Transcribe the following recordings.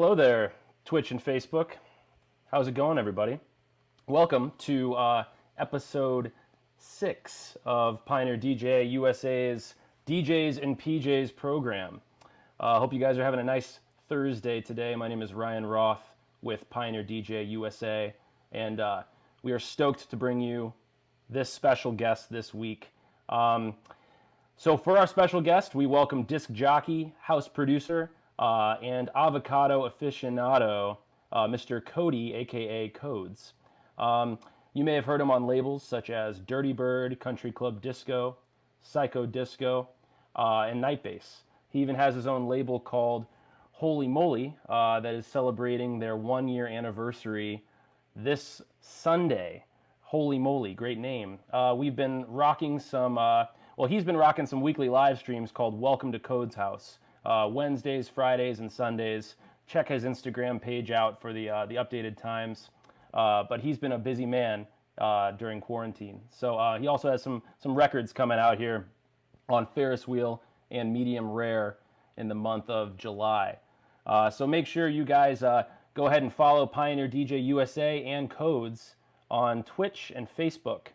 Hello there, Twitch and Facebook. How's it going, everybody? Welcome to episode 6 of Pioneer DJ USA's DJs and PJs program. Hope you guys are having a nice Thursday today. My name is Ryan Roth with Pioneer DJ USA, and we are stoked to bring you this special guest this week. So for our special guest, we welcome disc jockey, house producer, and avocado aficionado, Mr. Cody, aka Codes. You may have heard him on labels such as Dirty Bird, Country Club Disco, Psycho Disco, and Nightbase. He even has his own label called Holy Moly that is celebrating their 1-year anniversary this Sunday. Holy Moly, great name. We've been rocking some, he's been rocking some weekly live streams called Welcome to Codes House. Wednesdays, Fridays, and Sundays. Check his Instagram page out for the updated times. But he's been a busy man during quarantine. So he also has some records coming out here on Ferris Wheel and Medium Rare in the month of July. So make sure you guys go ahead and follow Pioneer DJ USA and Codes on Twitch and Facebook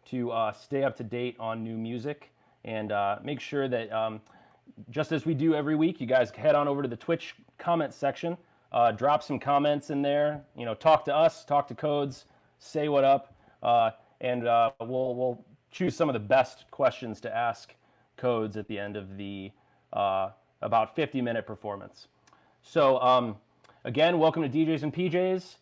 to stay up to date on new music. And make sure that just as we do every week, you guys head on over to the Twitch comment section, drop some comments in there, talk to us, talk to Codes, say what up, and we'll choose some of the best questions to ask Codes at the end of the about 50-minute performance. So again, welcome to DJs and PJs.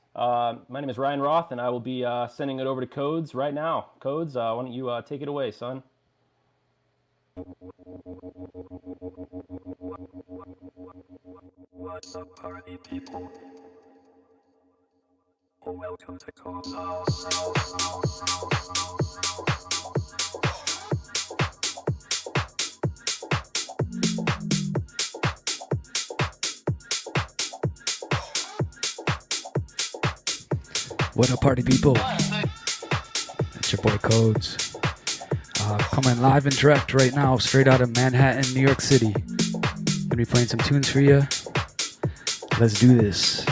My name is Ryan Roth, and I will be sending it over to Codes right now. Codes, why don't you take it away, son? What's up, party people? Welcome to Codes House. What up, party people? It's your boy Codes. Coming live and direct right now, straight out of Manhattan, New York City. Gonna be playing some tunes for you. Let's do this.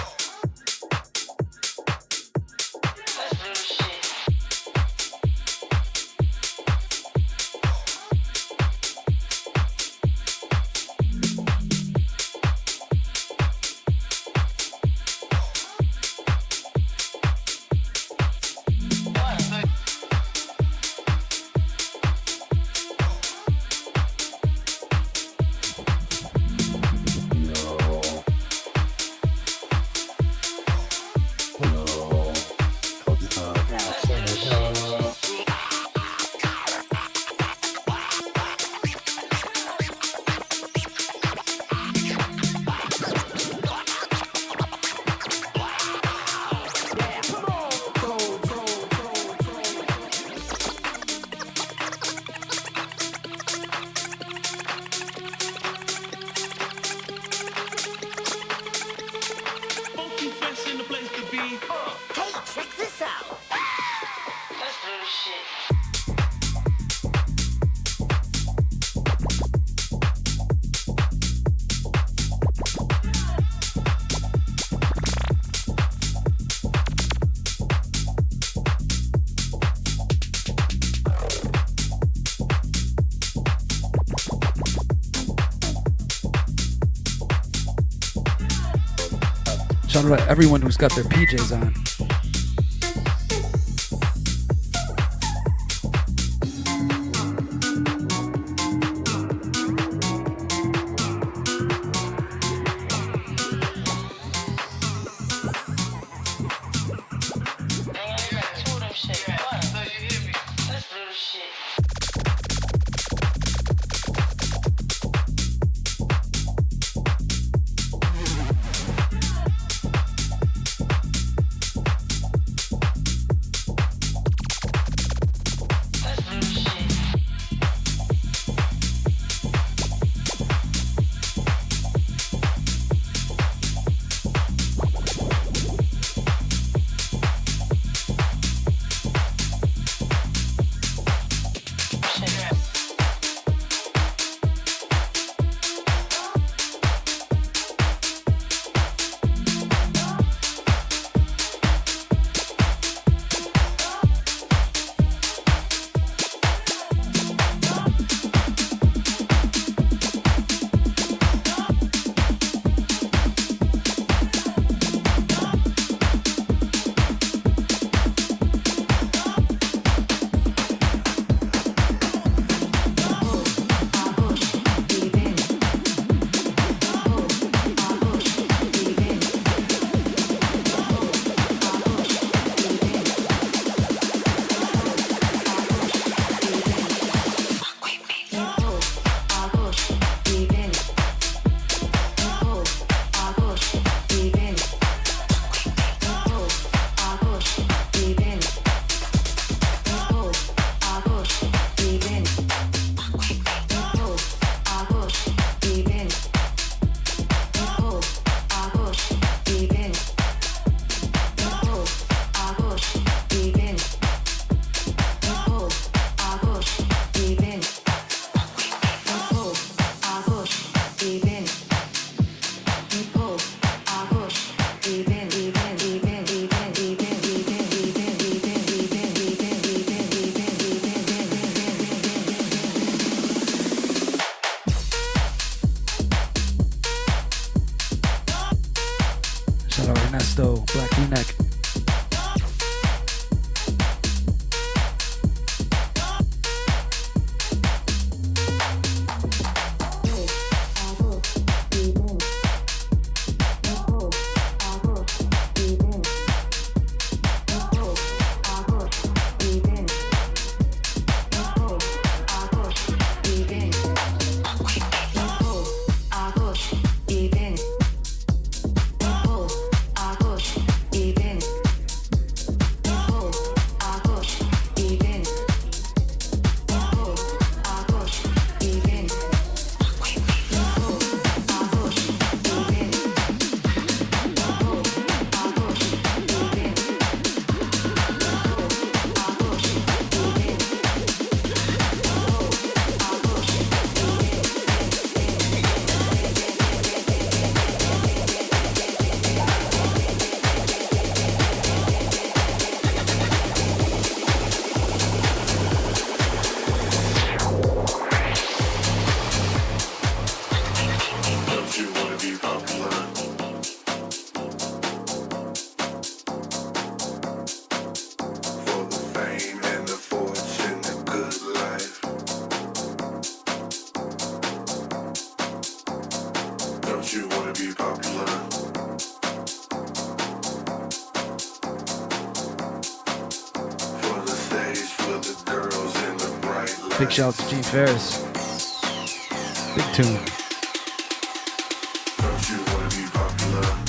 Shout out to everyone who's got their PJs on. Gusto, Black V-neck. Big shout out to Gene Ferris. Big tune. Don't you wanna be popular?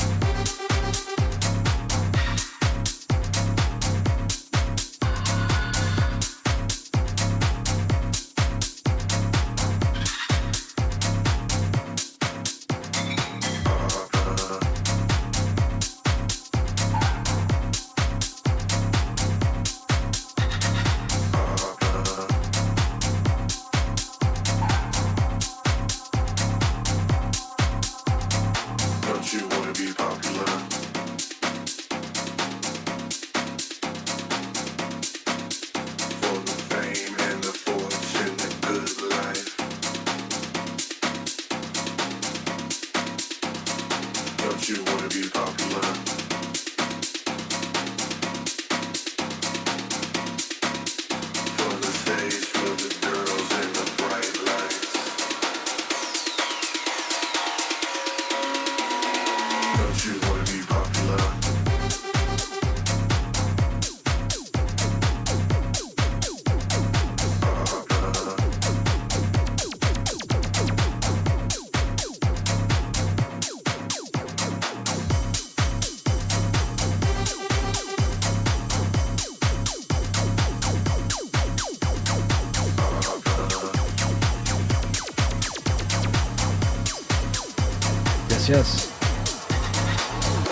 Yes.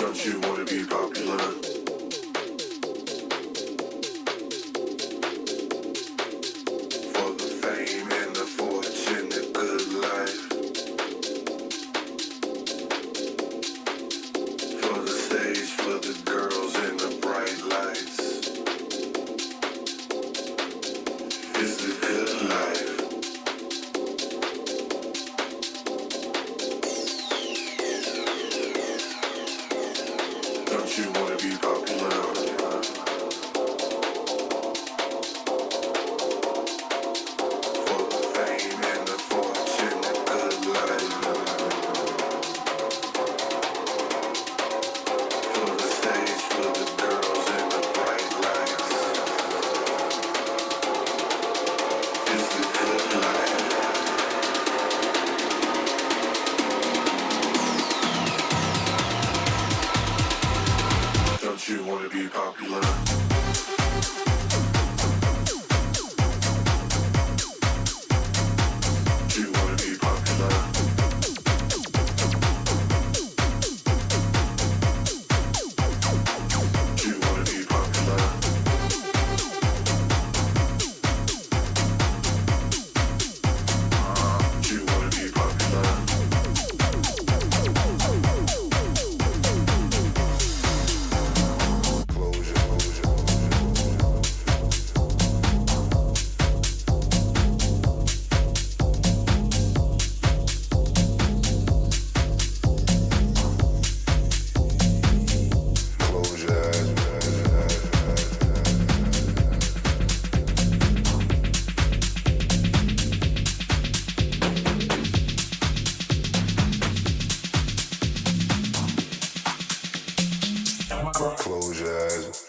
Don't you wanna be popular? For the fame and the fortune, the good life. For the stage, for the girls and the bright lights. It's the good life. Close your eyes.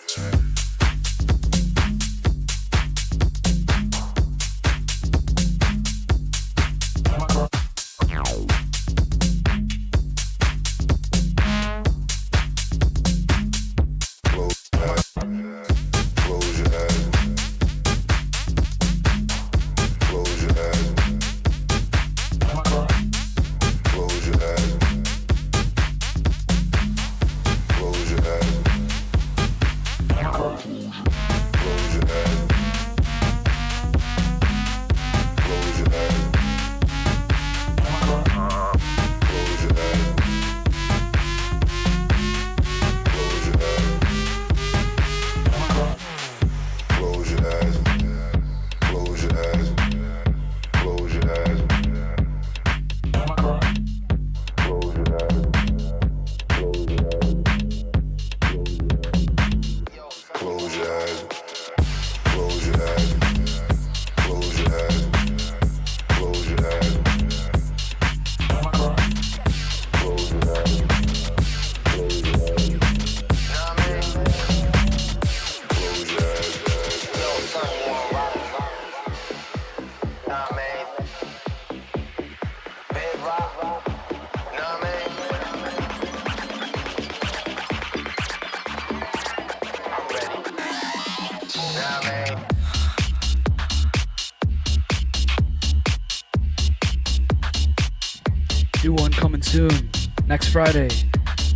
New one coming soon. Next Friday.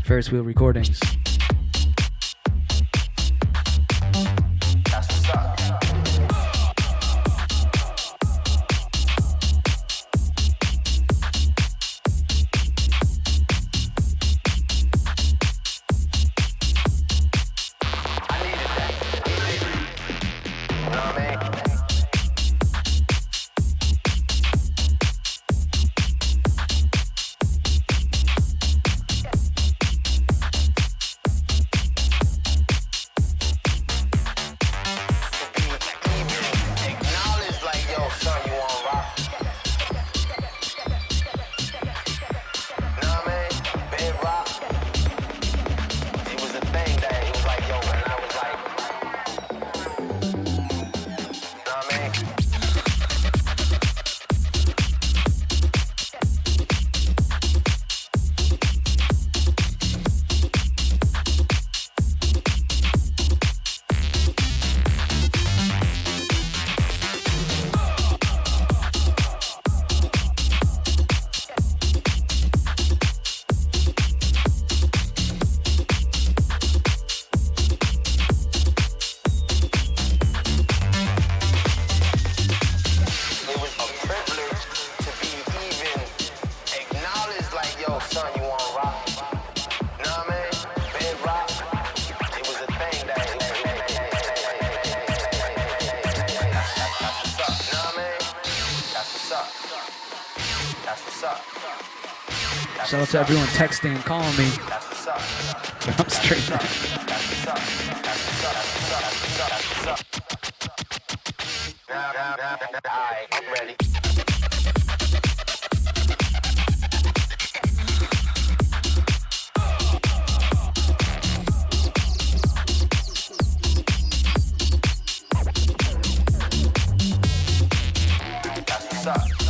Ferris Wheel Recordings. Shout out to everyone texting and calling me. I'm straight now. I'm ready. That's what's up.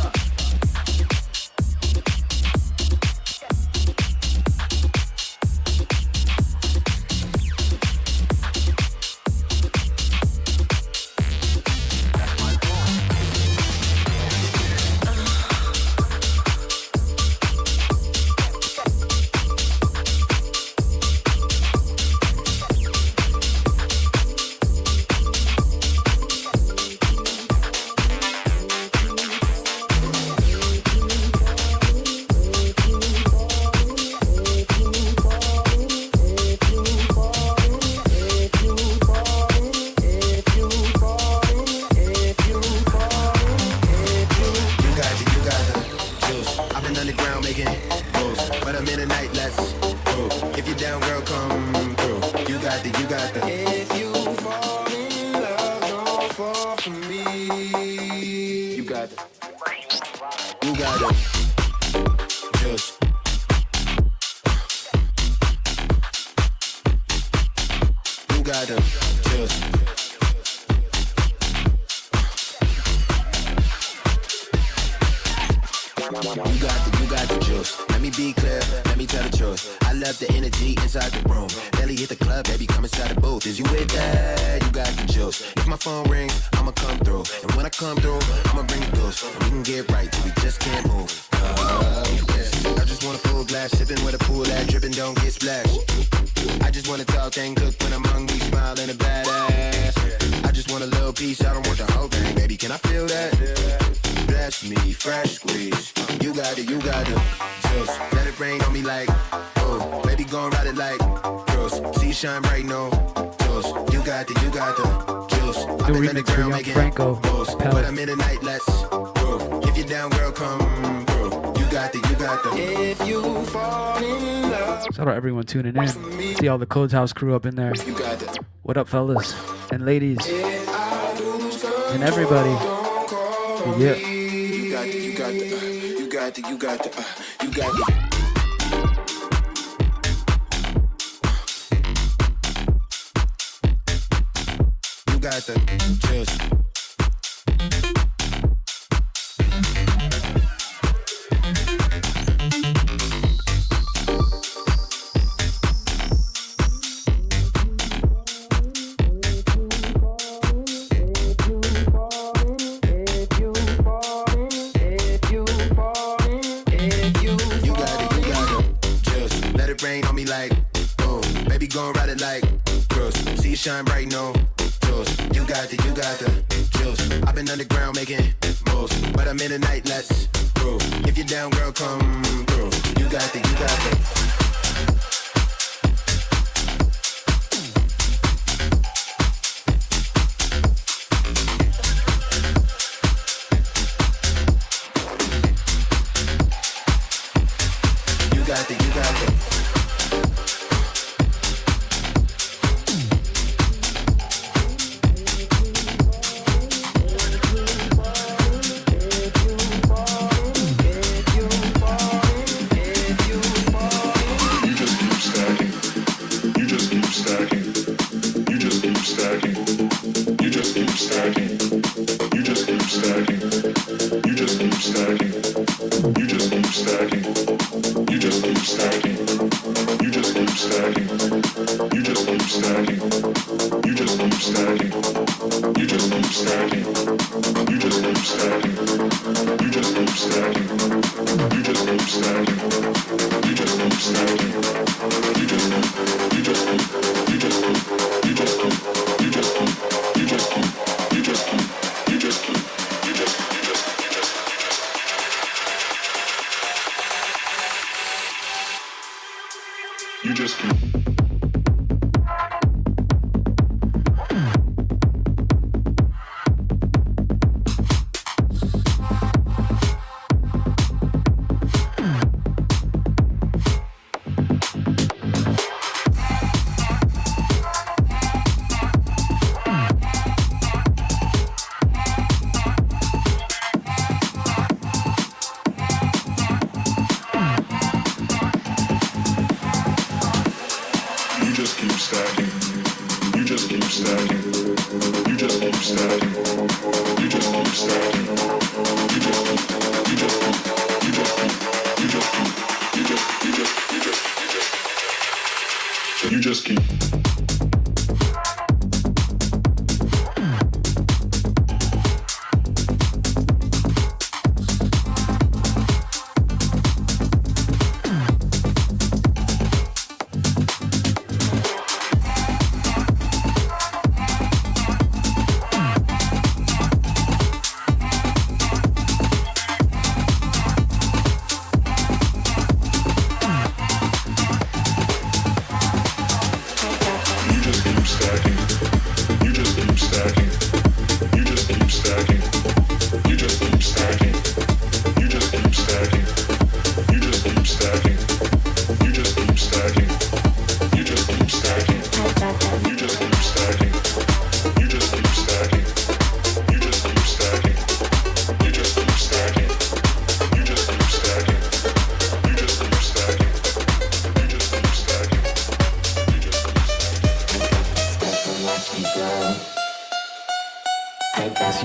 got the juice. You got the juice. Let me be clear, let me tell the truth. I love the energy inside the room. Barely hit the club, baby, come inside the booth. Is you with that? You got the juice. If my phone rings, I'ma come through. And when I come through, I'ma bring the goose. And we can get right, we just can't move. Yeah. I just want a full glass, sipping with a pool at, dripping, don't get splashed. I just want to talk and cook when I'm hungry, smiling a badass. I just want a little piece, I don't want the whole thing, baby, can I feel that? Bless me, fresh squeeze. You got it, juice. Let it rain on me like, oh, baby, gon' ride it like, juice. See shine bright, no, juice. You got the juice. I've been underground making moves, but I'm in the night, let's go. If you're down, girl, come through. You got the. If you fall in love. Shout out everyone tuning in. See all the Codes House crew up in there. You got the. What up, fellas and ladies and everybody? Yeah. You got the. You got the. Juice. Shine bright, no juice. You got the juice. I've been underground making moves, but I'm in the night, let's go. If you're down, girl, come through. You got the. You got the.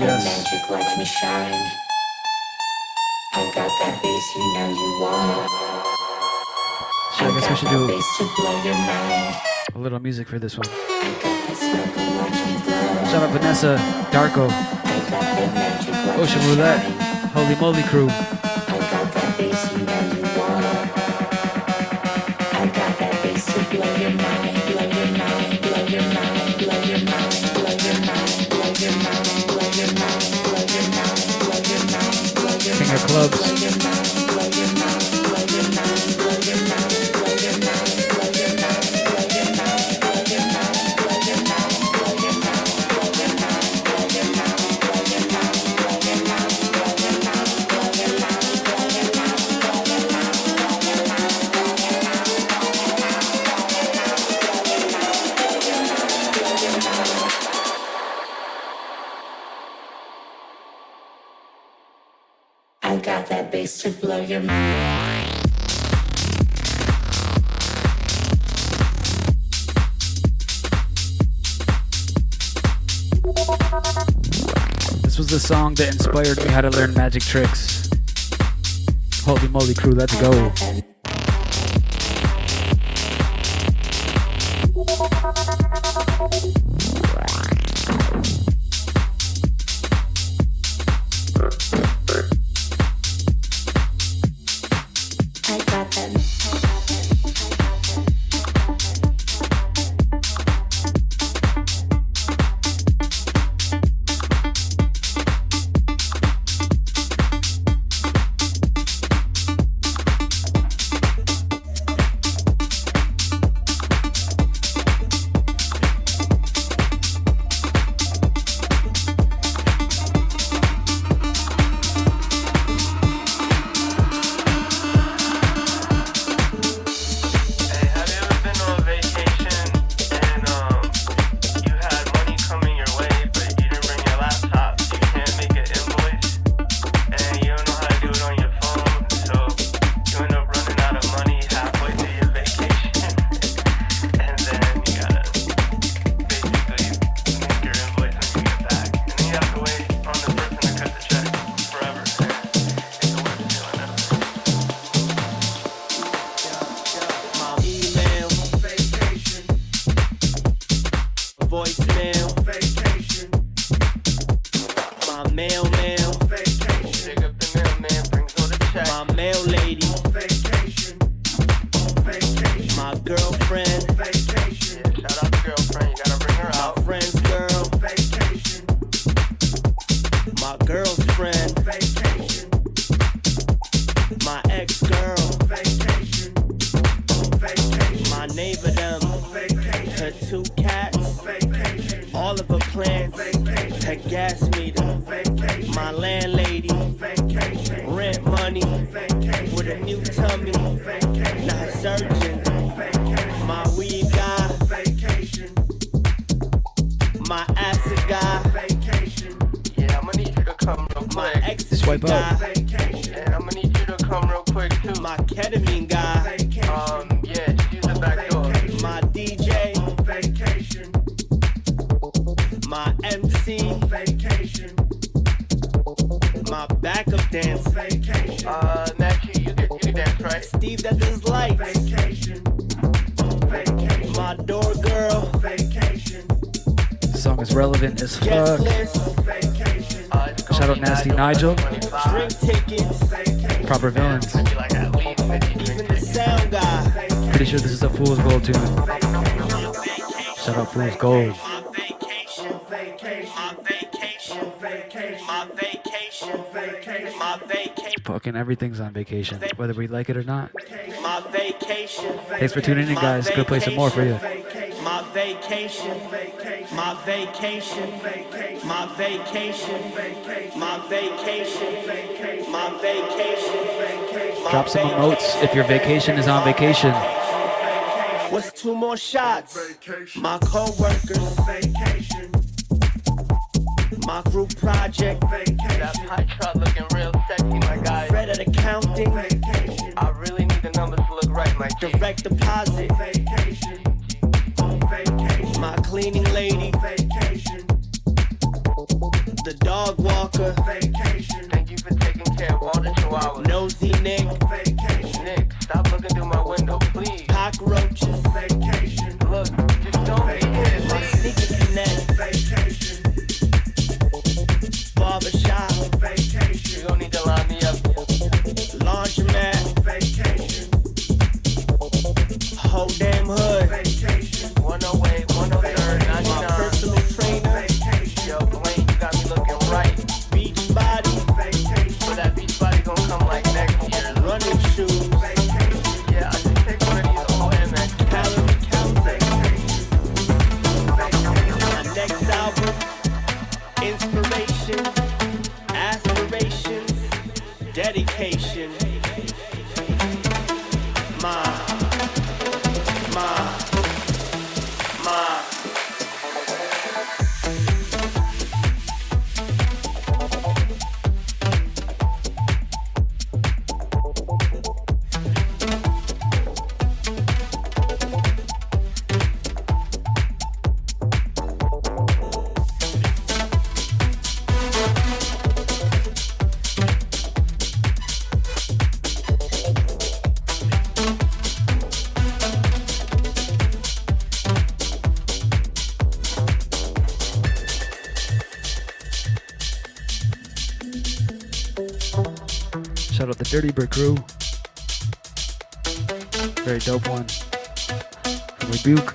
Yes, yes. Magic, watch me shine. I got that bass, you know you want. So I guess we should do Bass to blow your mind. a little music for this one. I got that sparkle, watch me glow. Shout out Vanessa, Darko, I got that magic, watch Ocean me Roulette, shine. Holy Moly Crew. I got that bass, you know you want. I got that bass to blow your mind, blow your mind, blow your mind, blow your mind, blow your mind, blow your mind, blow your mind, blow your mind, blow your mind, blow your mind. King of Clubs. Blow your mind, blow your mind, blow your mind, blow your mind, blow your mind, blow your mind, blow your mind, blow your mind, blow your mind, blow your mind, blow your mind, blow your mind, blow your mind, blow your mind, blow your mind, blow your mind, blow your mind, blow your mind, I got that bass to blow your mind. This was the song that inspired me how to learn magic tricks. Holy Moly Crew, let's go. I got them. Hey, have you ever been on vacation and you had money coming your way, but you didn't bring your laptop, so you can't make an invoice, and you don't know how to do it on your phone, so you end up running out of money halfway through your vacation, and then you gotta basically make your invoice when you get back, and then you have to wait on the person to cut the check forever. It's the worst feeling ever. My email, vacation. Voicemail, vacation. My mailman, vacation. Pick up the mailman, brings all the checks. My mail lady, vacation. Vacation. My girlfriend, vacation. Yeah, shout out to girlfriend, you gotta bring her My out. friend's girl, vacation. My girl's friend, vacation. My ex-girl, vacation. Vacation. My neighbor them, vacation. Her 2 cats, vacation. All of her plants, vacation. Her gas meter, vacation. My landlady, vacation. Rent money, vacation. With a new tummy, vacation. Now her surgeon, vacation. My weed guy, vacation. My acid guy, vacation. Yeah, I'm gonna need you to come real My quick. ecstasy Swipe up. guy, vacation. And I'm gonna need you to come real quick too. My ketamine guy, vacation. Yeah, just use the back door. My DJ, vacation. My MC, vacation. My backup dance, vacation. Naturally, you can dance, right? Steve that does lights, vacation. Vacation. My door girl, vacation. This song is relevant as Guest fuck. list, vacation. It's gonna Shout out be Nasty Nigel, Nigel. 25. Drink tickets, vacation. Proper villains. It's gonna be like at least 50 Even drinks. the sound guy, Pretty sure this is a Fool's Gold tune. Shout out Fool's Gold. My vacation, vacation. My vacation, vacation. My vacation, vacation. My vacation, Fucking everything's on vacation, whether we like it or not. my vacation. Thanks for tuning in, guys. Go play some more for you. My vacation, my vacation, my vacation, my vacation, my vacation. Drop some emotes if your vacation is on vacation. What's 2 more shots? My co-workers, vacation. My group project, That pie chart looking real sexy, my guy. Fred at accounting, I really need the numbers to look right, my G. direct deposit, my cleaning lady, the dog sugar. Vacation. Thank you for taking care of all the chihuahuas. Nosy Nick. Vacation. Nick, stop looking through my window, please. Cockroaches. Vacation. Look, just don't be here, My please. sneaker connect. Vacation. Barbershop. Vacation. You don't need to line me up. Laundromat. Vacation. Whole damn hood. Vacation. 108, 103rd, My 99. personal trainer. Vacation. Yo, Blaine, you got me looking right. Beach body. Vacation. So that beach body gonna come like next year. Running shoes. Vacation. Yeah, I just take one of these old MX. Calorie counter. My next album. Inspiration. Aspirations. Dedication. My. Shout out the Dirty Bird crew. Very dope one. From Rebuke.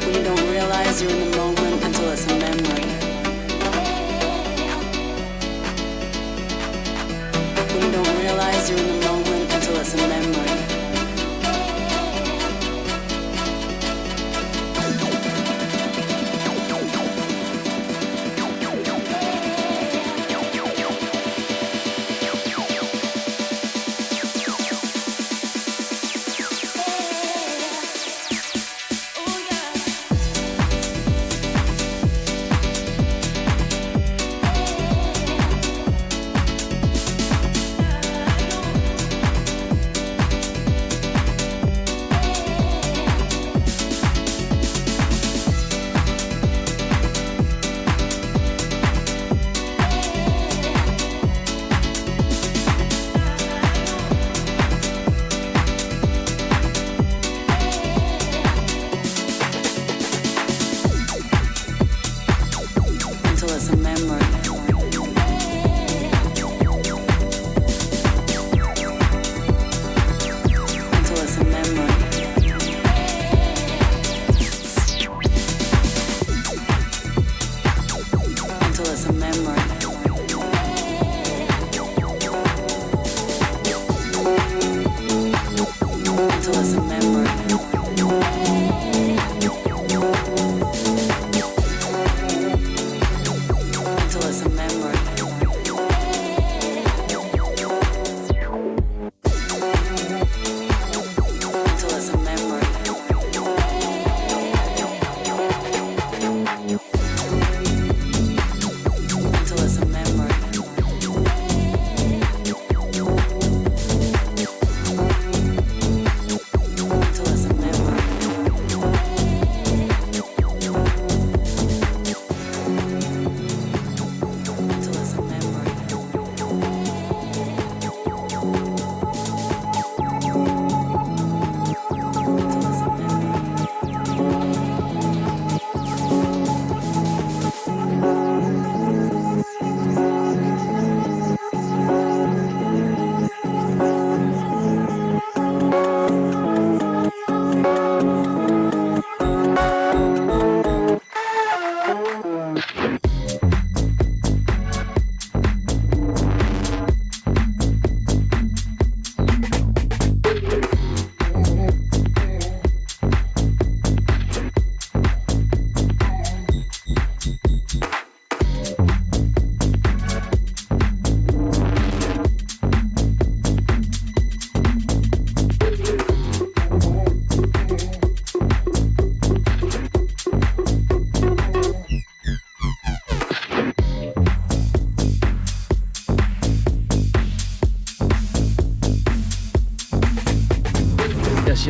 When you don't realize you're in the moment until it's a memory. When you don't realize you're in the moment until it's a memory. Until it's a memory. Until it's a memory. Until it's a memory. Until it's a memory. Until it's a memory. Until it's a memory. Until it's a memory.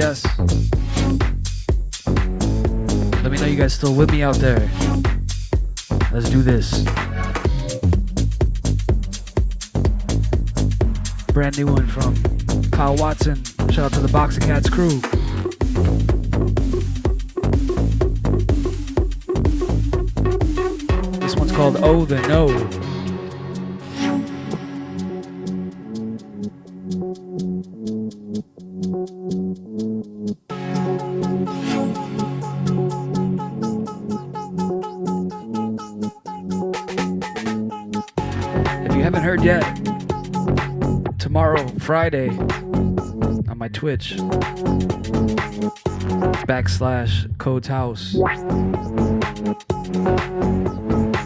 yes. Let me know you guys still with me out there. Let's do this. Brand new one from Kyle Watson. Shout out to the Boxing Cats crew. This one's called Oh the No. If you haven't heard yet, tomorrow, Friday, on my Twitch, /Codes House,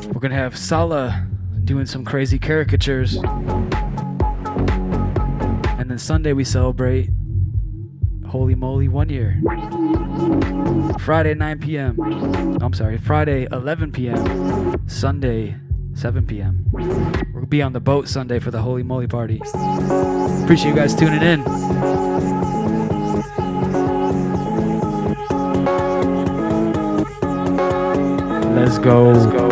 we're gonna have Sala doing some crazy caricatures, and then Sunday we celebrate Holy Moly 1 year. Friday 9 p.m. I'm sorry, Friday 11 p.m. Sunday 7 p.m. We'll be on the boat Sunday for the Holy Moly party. Appreciate you guys tuning in. Let's go. Let's go.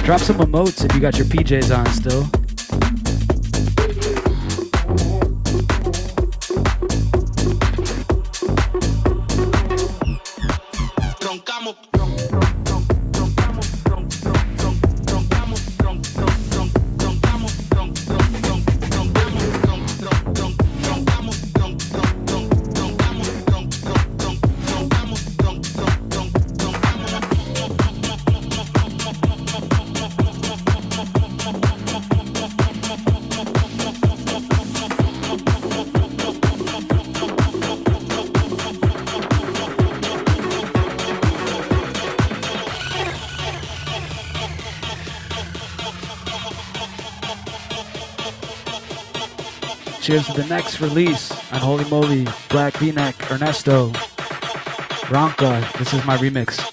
Drop some emotes if you got your PJs on still. Cheers to the next release on Holy Moly, Black V-Neck, Ernesto, Ronca. This is my remix.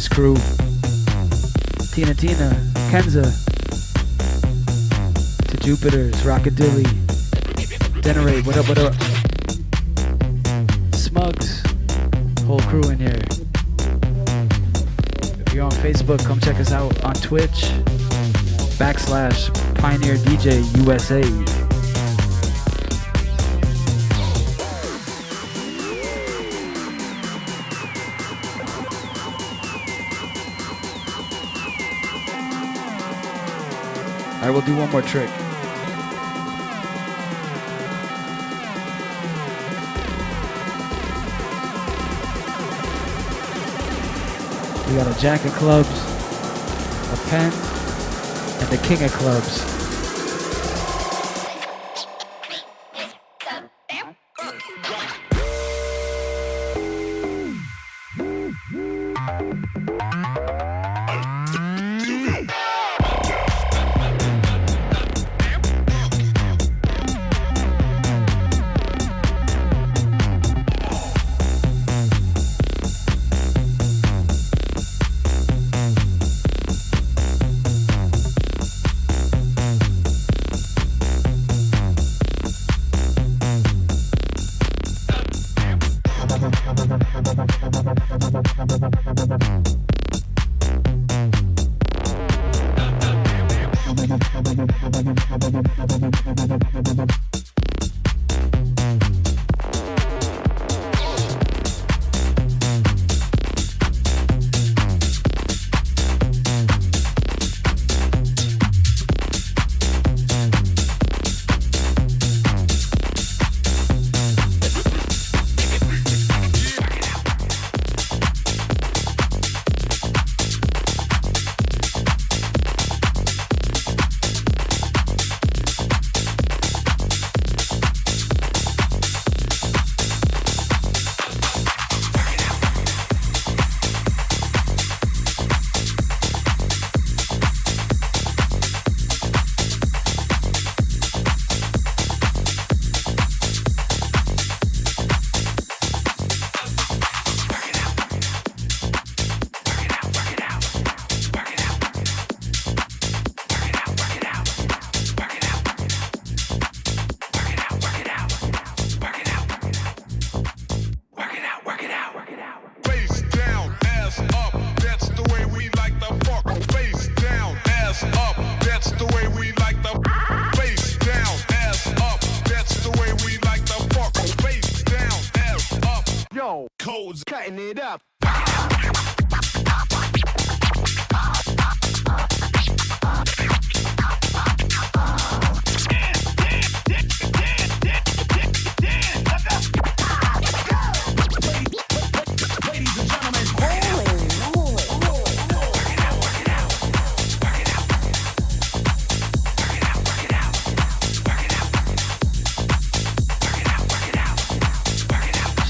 Crew, Tina, Kenza, to Jupiter's, Rockadilly, Generate, what up, Smugs, whole crew in here. If you're on Facebook, come check us out on Twitch, /Pioneer DJ USA. Alright, we'll do one more trick. We got a jack of clubs, a pen, and the king of clubs.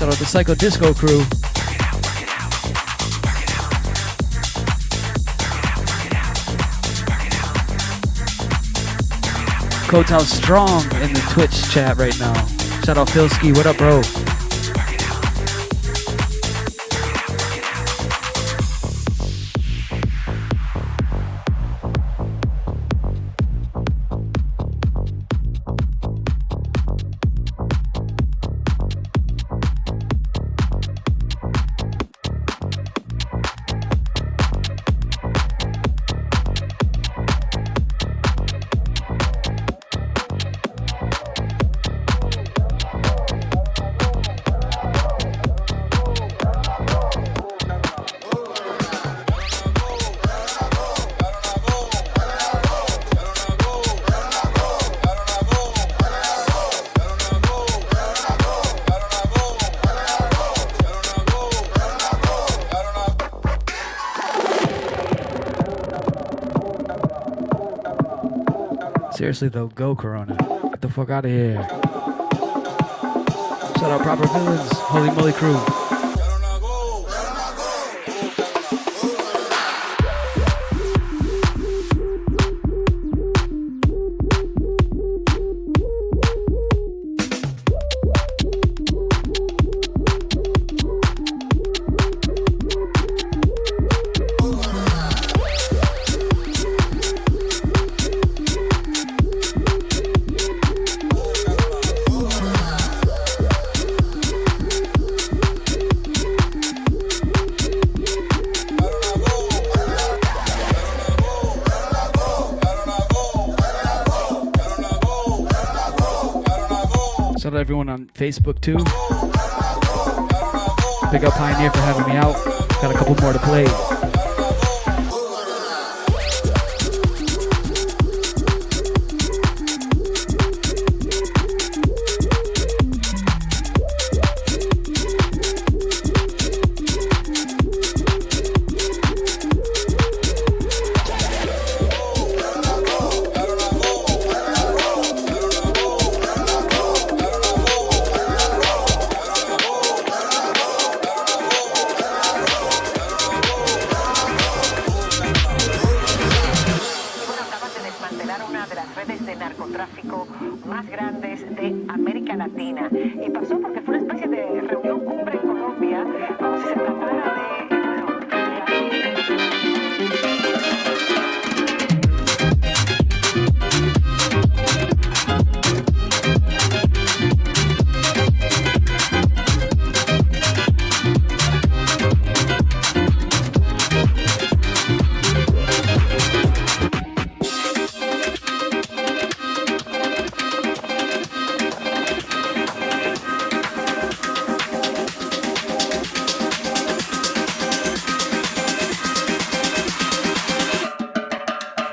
Shout out the Psycho Disco crew. Code's out strong in the Twitch chat right now. Shout out Philski, what up, bro? Seriously though, go Corona. Get the fuck out of here. Shout out Proper Villains, Holy Moly crew. Shout out everyone on Facebook too. Big up Pioneer for having me out. Got a couple more to play. narcotráfico más grandes de América Latina. Y pasó porque fue una especie de reunión cumbre en Colombia, como si se tratara de...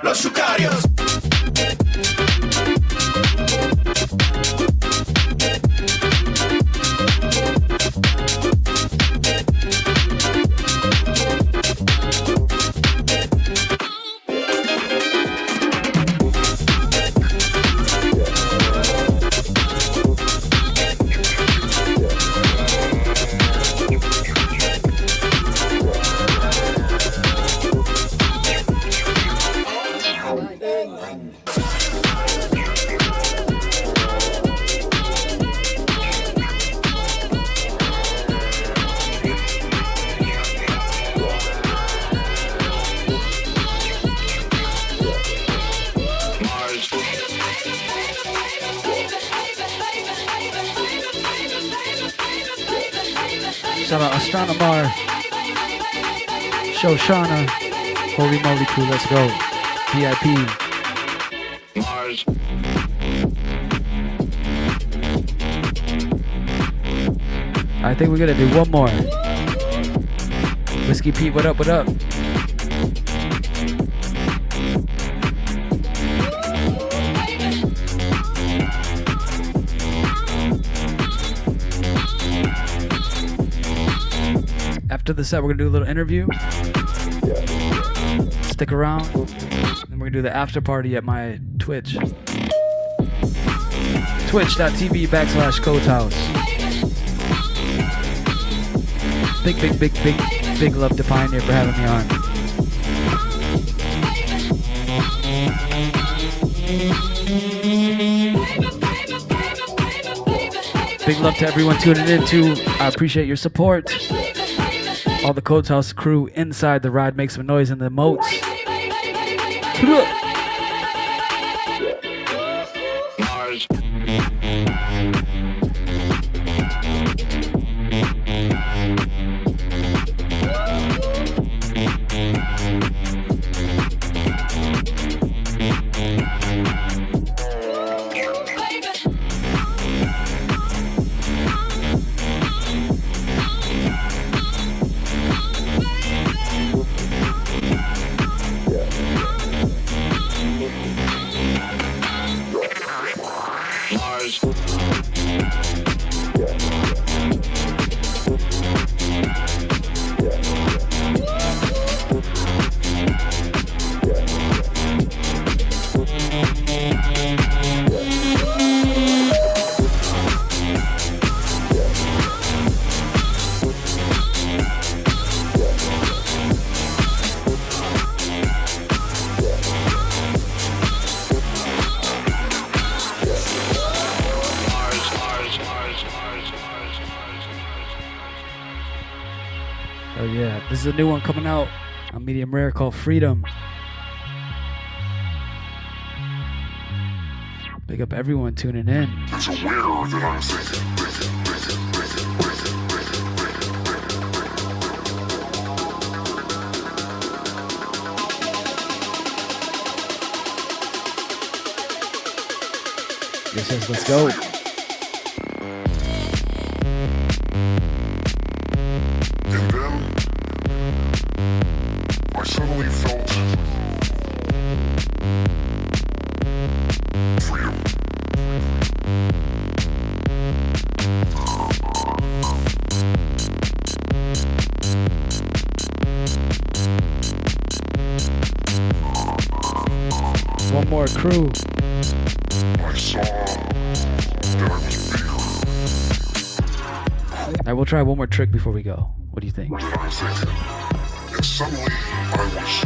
Los Sicarios. Shout out Astronomar, Shoshana, Holy Moly Crew, let's go. VIP. I think we're gonna do one more. Whiskey Pete, what up, what up? After the set, we're gonna do a little interview. Stick around. And we're gonna do the after party at my Twitch. Twitch.tv/Codes House. Big love to Pioneer for having me on. Big love to everyone tuning in too. I appreciate your support. All the Codes House crew inside the ride, make some noise in the moats. This is a new one coming out on medium rare called Freedom. Big up everyone tuning in. It's aware that I'm thinking. Yes, let's go. I suddenly felt freedom. One more crew. I saw that I was bigger. I will try one more trick before we go. What do you think? And suddenly I was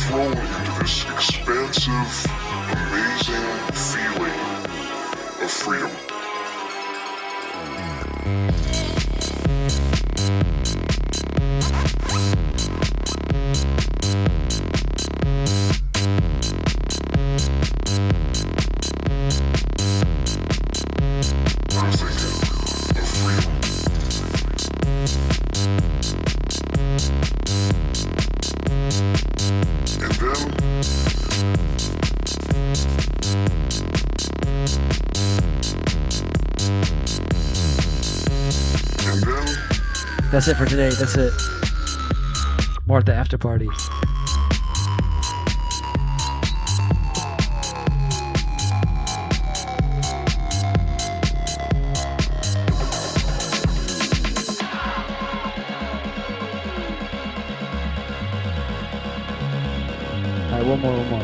thrown into this expansive, amazing feeling freedom. That's it for today. That's it. More at the after party. All right, one more.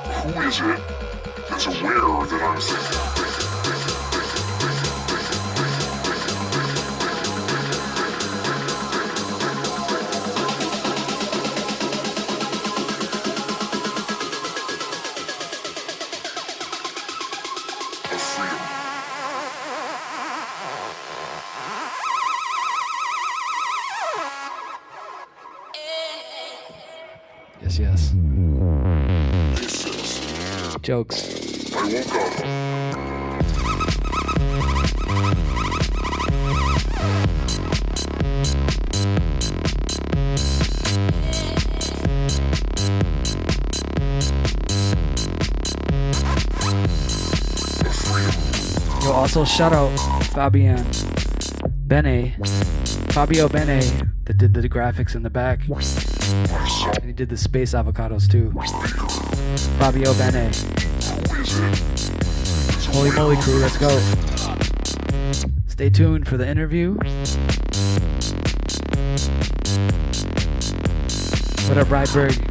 Who is it that's aware that I'm thinking? Yes. Jokes. I woke up. Yo, also shout out Fabio Bene that did the graphics in the back. And he did the space avocados too. Fabio Bene. Holy moly crew, let's go. Stay tuned for the interview. What up, Rydberg?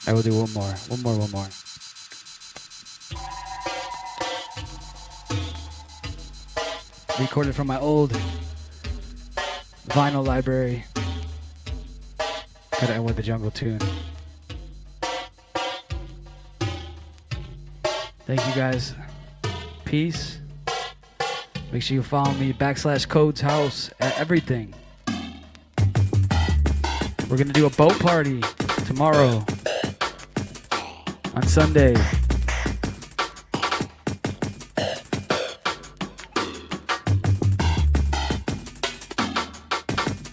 I will do one more. Recorded from my old vinyl library. Gotta end with the jungle tune. Thank you guys. Peace. Make sure you follow me /Codes House at everything. We're gonna do a boat party tomorrow. On Sunday.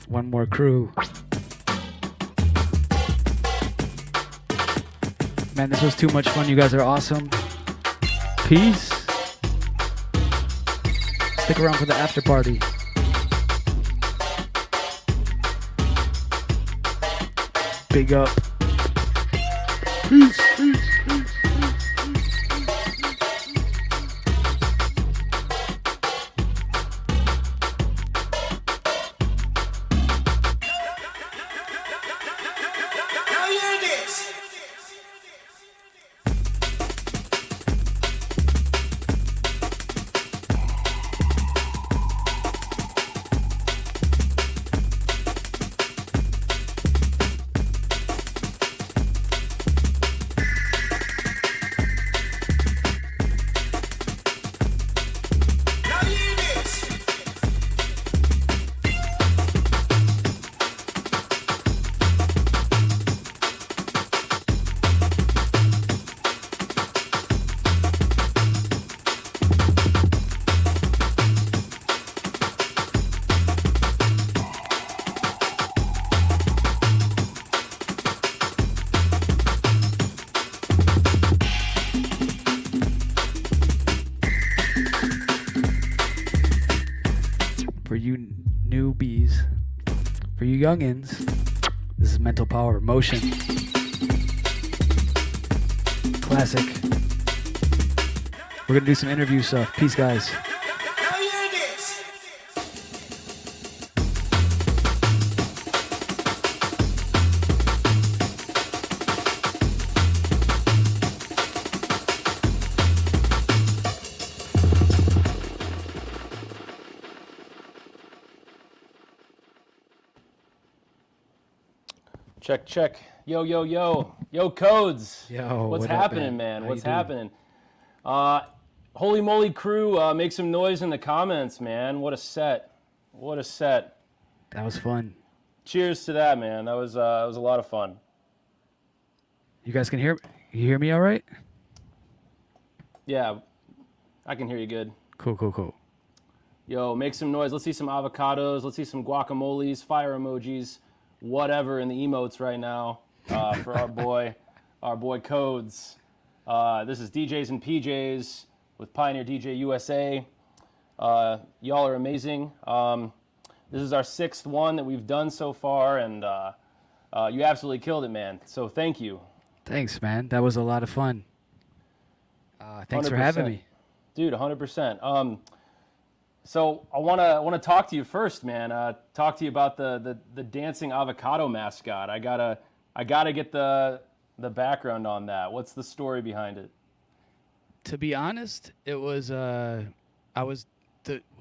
One more crew. Man, this was too much fun. You guys are awesome. Peace. Stick around for the after party. Big up. Peace. you newbies, for you youngins, this is Mental Power Motion. Classic. We're gonna do some interview stuff. Peace, guys. Check, check. Yo, yo, yo. Yo, Codes. Yo, what's what up, happening, man? man? How What's you doing? happening? Holy moly crew, make some noise in the comments, man. What a set. What a set. That was fun. Cheers to that, man. That was a lot of fun. You guys can you hear me all right? Yeah, I can hear you good. Cool. Yo, make some noise. Let's see some avocados. Let's see some guacamoles, fire emojis, whatever in the emotes right now for our boy Codes. This is DJs and PJs with Pioneer DJ USA. Y'all are amazing. This is our 6th one that we've done so far, and you absolutely killed it, man. So thank you. Thanks, man. That was a lot of fun. Thanks for having 100%. me. Dude, 100%. So I wanna talk to you first, man. Talk to you about the dancing avocado mascot. I gotta get the background on that. What's the story behind it? To be honest, it was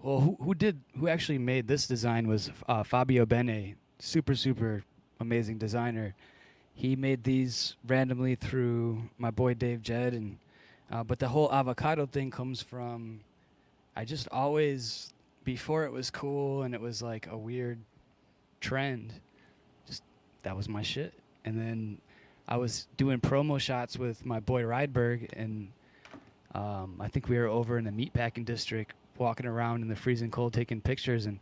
who actually made this design was Fabio Bene, super amazing designer. He made these randomly through my boy Dave Jed, and but the whole avocado thing comes from I just always, before it was cool and it was like a weird trend, just that was my shit. And then I was doing promo shots with my boy Rydberg, and I think we were over in the meatpacking district walking around in the freezing cold taking pictures, and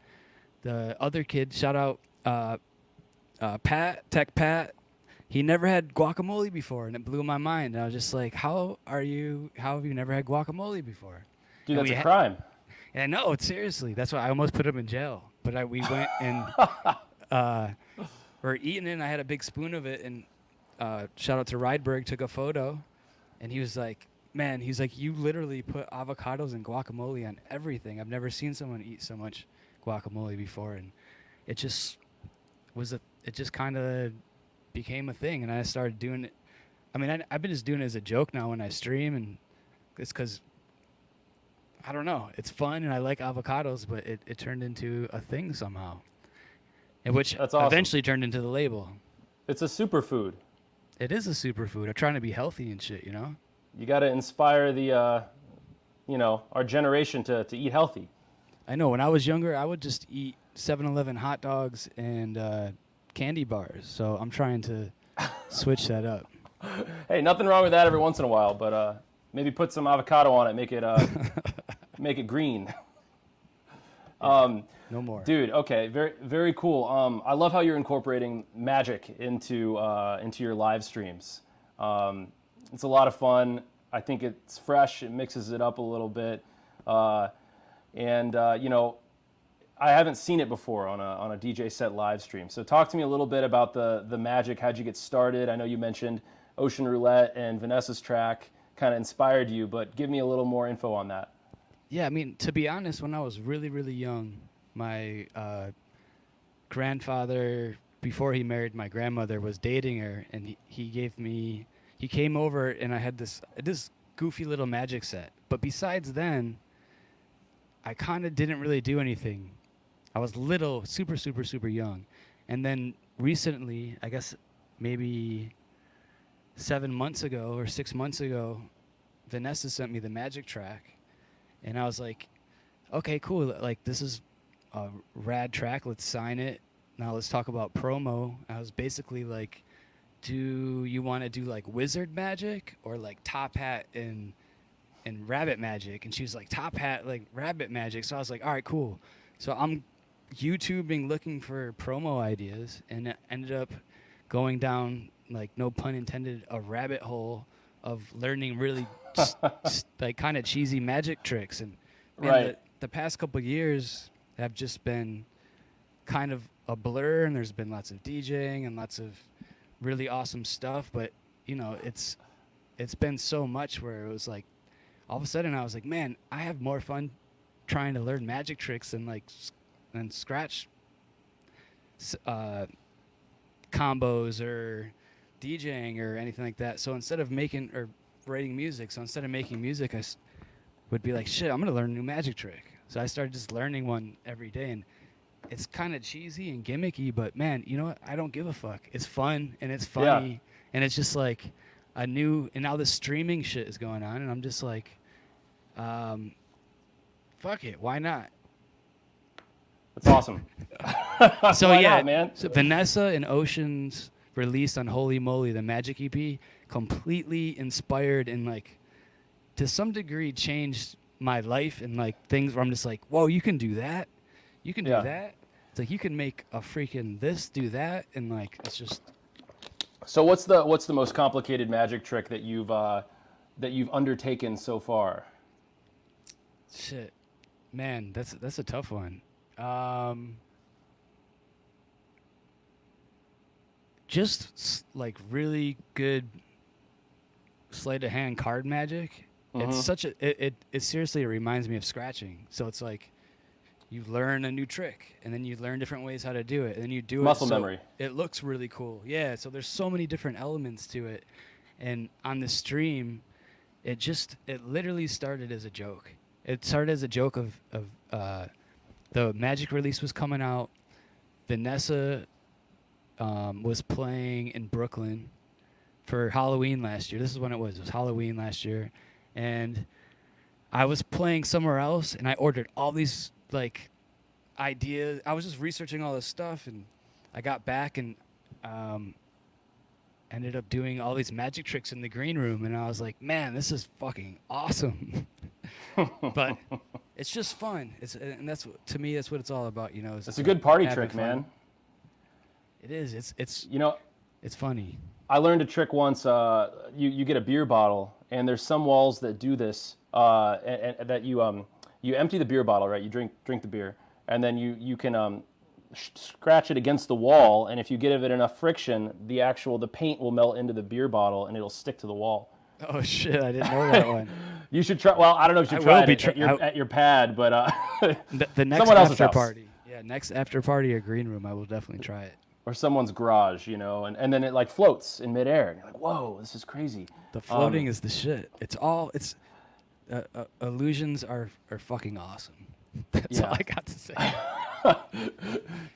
the other kid, shout out Pat, he never had guacamole before, and it blew my mind. And I was just like, how have you never had guacamole before? Dude, And that's a crime. Yeah, no, seriously. That's why I almost put him in jail. But we went and we're eating it, and I had a big spoon of it, and shout out to Rydberg, took a photo, and he was like, man, he's like, you literally put avocados and guacamole on everything. I've never seen someone eat so much guacamole before, and it just kind of became a thing, and I started doing it. I mean, I've been just doing it as a joke now when I stream, and it's because, I don't know, it's fun, and I like avocados, but it turned into a thing somehow, and which That's awesome. eventually turned into the label. It's a superfood. It is a superfood. I'm trying to be healthy and shit, you know? You got to inspire our generation to eat healthy. I know. When I was younger, I would just eat 7-Eleven hot dogs and candy bars. So I'm trying to switch that up. Hey, nothing wrong with that every once in a while, but maybe put some avocado on it, make it green. No more. Dude, okay, very very cool. I love how you're incorporating magic into your live streams. It's a lot of fun. I think it's fresh. It mixes it up a little bit, and I haven't seen it before on a DJ set live stream. So talk to me a little bit about the magic. How'd you get started? I know you mentioned Ocean Roulette and Vanessa's track kind of inspired you, but give me a little more info on that. Yeah, I mean, to be honest, when I was really, really young, my grandfather, before he married my grandmother, was dating her, and he came over, and I had this goofy little magic set. But besides then, I kind of didn't really do anything. I was little, super, super, super young. And then recently, I guess maybe 7 months ago or 6 months ago, Vanessa sent me the magic track. And I was like, okay, cool. Like, this is a rad track. Let's sign it. Now let's talk about promo. I was basically like, do you want to do like wizard magic or like top hat and rabbit magic? And she was like, top hat, like rabbit magic. So I was like, all right, cool. So I'm YouTubing looking for promo ideas, and it ended up going down, like, no pun intended, a rabbit hole of learning really like kind of cheesy magic tricks. And Right. the past couple of years, have just been kind of a blur, and there's been lots of DJing and lots of really awesome stuff, but it's been so much where it was like all of a sudden I was like, man, I have more fun trying to learn magic tricks than than scratch combos or DJing or anything like that. So instead of making or writing music, I would be like, shit, I'm gonna learn a new magic trick. So I started just learning one every day, and it's kind of cheesy and gimmicky, but man, you know what? I don't give a fuck. It's fun and it's funny, and it's just like and now this streaming shit is going on, and I'm just like, fuck it, why not? That's awesome. So Why yeah, not, man. So Vanessa and Ocean's release on Holy Moly, the Magic EP, completely inspired and like to some degree changed my life and like things where I'm just like, whoa, you can do that. You can do that. It's like you can make a freaking this, do that, and like it's just. So what's the most complicated magic trick that you've undertaken so far? Shit, man, that's a tough one. Just like really good sleight of hand card magic. It's such a it seriously it reminds me of scratching. So it's like you learn a new trick and then you learn different ways how to do it and then you do muscle it. Muscle memory. It looks really cool. Yeah. So there's so many different elements to it, and on the stream, it literally started as a joke. It started as a joke of the Magic release was coming out. Vanessa was playing in Brooklyn for Halloween last year. This is when it was. It was Halloween last year. And I was playing somewhere else, and I ordered all these, like, ideas. I was just researching all this stuff, and I got back and ended up doing all these magic tricks in the green room, and I was like, man, this is fucking awesome. But it's just fun. And that's to me, that's what it's all about, It's a good party trick, fun. Man. It is. It's it's funny. I learned a trick once. You get a beer bottle, and there's some walls that do this. And that you empty the beer bottle, right? You drink the beer, and then you can scratch it against the wall, and if you give it enough friction, the paint will melt into the beer bottle, and it'll stick to the wall. Oh shit! I didn't know that one. You should try. Well, I don't know if you tried it at your pad, but the next after party. Yeah, next after party or green room, I will definitely try it. Or someone's garage, and then it like floats in midair, and you're like, whoa, this is crazy. The floating is the shit. Illusions are fucking awesome. That's all I got to say.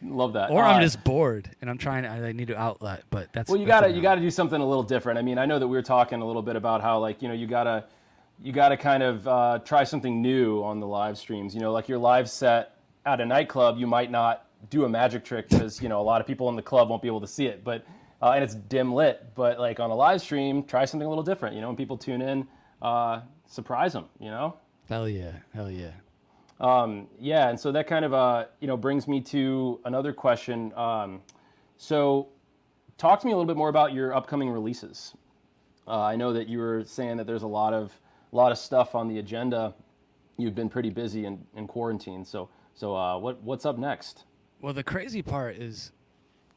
Love that. Or I'm just bored and I need an outlet, but that's. Well, you gotta do something a little different. I mean, I know that we were talking a little bit about how like you gotta kind of try something new on the live streams. Like your live set at a nightclub, you might not do a magic trick because a lot of people in the club won't be able to see it, but and it's dim lit. But like on a live stream, try something a little different. When people tune in, surprise them. Hell yeah. Yeah, and so that kind of brings me to another question. So, talk to me a little bit more about your upcoming releases. I know that you were saying that there's a lot of stuff on the agenda. You've been pretty busy in quarantine. So what's up next? Well, the crazy part is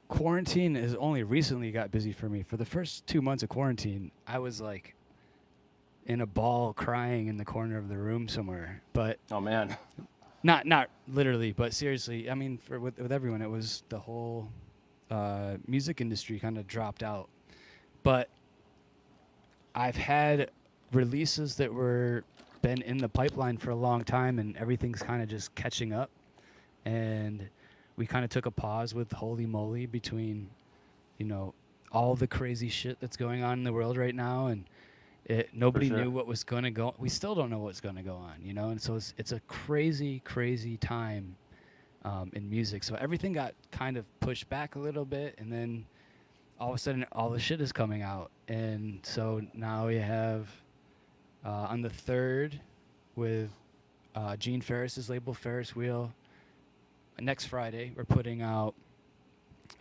quarantine has only recently got busy for me. For the first 2 months of quarantine, I was like in a ball crying in the corner of the room somewhere. But oh man, not literally, but seriously. I mean, with everyone, it was the whole music industry kind of dropped out. But I've had releases that were been in the pipeline for a long time, and everything's kind of just catching up. And we kind of took a pause with Holy Moly between, all the crazy shit that's going on in the world right now, and nobody knew what was going to go. We still don't know what's going to go on, and so it's a crazy, crazy time in music. So everything got kind of pushed back a little bit, and then all of a sudden, all the shit is coming out, and so now we have on the 3rd with Gene Ferris's label Ferris Wheel. Next Friday, we're putting out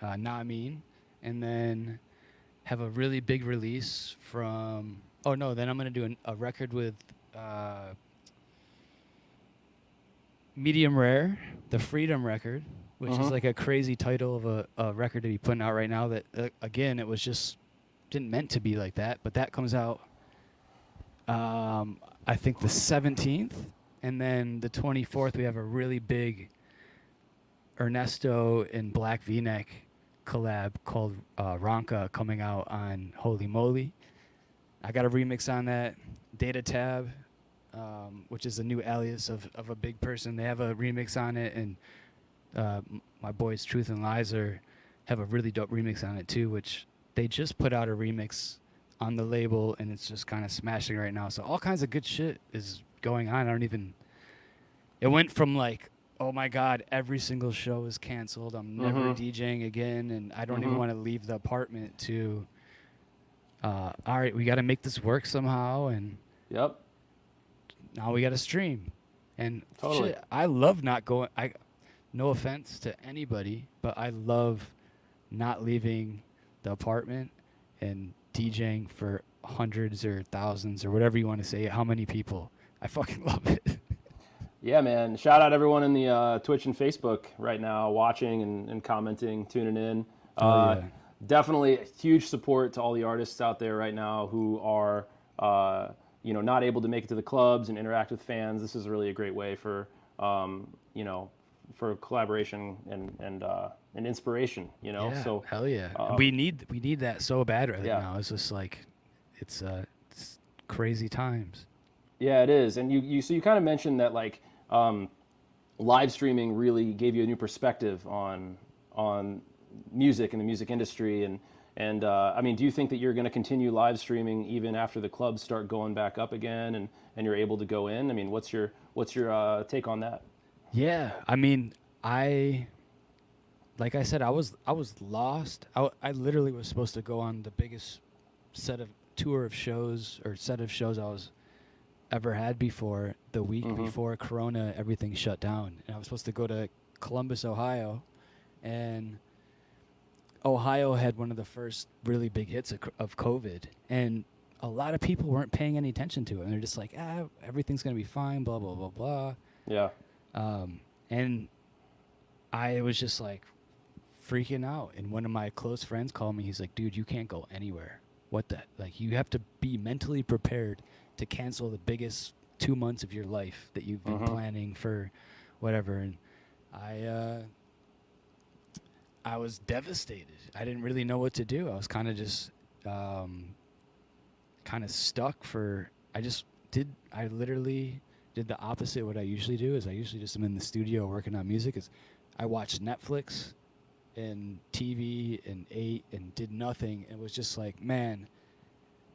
Namin, and then have a really big release from. Oh no! Then I'm gonna do a record with Medium Rare, the Freedom record, which is like a crazy title of a record to be putting out right now that, again, it was just didn't meant to be like that, but that comes out, I think the 17th, and then the 24th we have a really big Ernesto and Black V-Neck collab called Ronka coming out on Holy Moly. I got a remix on that. Data Tab, which is a new alias of a big person. They have a remix on it, and my boys Truth and Lies have a really dope remix on it too, which they just put out a remix on the label, and it's just kind of smashing right now. So all kinds of good shit is going on. It went from like, oh my God, every single show is canceled, I'm never DJing again, and I don't even want to leave the apartment, to, all right, we got to make this work somehow, and Yep. now we got to stream. And Totally. shit, I love not going, no offense to anybody, but I love not leaving the apartment and DJing for hundreds or thousands or whatever you want to say, how many people. I fucking love it. Yeah, man. Shout out everyone in the Twitch and Facebook right now watching and commenting, tuning in. Yeah. Definitely huge support to all the artists out there right now who are, not able to make it to the clubs and interact with fans. This is really a great way for, for collaboration and inspiration, Yeah, So hell yeah. We need that so bad right now. It's just like, it's crazy times. Yeah, it is. And you kind of mentioned that like live streaming really gave you a new perspective on music and the music industry. And I mean, do you think that you're going to continue live streaming even after the clubs start going back up again and you're able to go in? I mean, what's your take on that? Yeah, I mean, like I said, I was lost. I literally was supposed to go on the biggest tour of shows I was ever had before, the week before Corona, everything shut down. And I was supposed to go to Columbus, Ohio, and Ohio had one of the first really big hits of COVID, and a lot of people weren't paying any attention to it, and they're just like, everything's going to be fine, blah, blah, blah, blah. Yeah. And I was just like freaking out, and one of my close friends called me. He's like, dude, you can't go anywhere. What the, like, you have to be mentally prepared to cancel the biggest 2 months of your life that you've been planning for whatever. And I was devastated. I didn't really know what to do. I was kind of just kind of stuck I literally did the opposite of what I usually do. Is I usually just am in the studio working on music. Is I watched Netflix and TV and ate and did nothing. It was just like, man,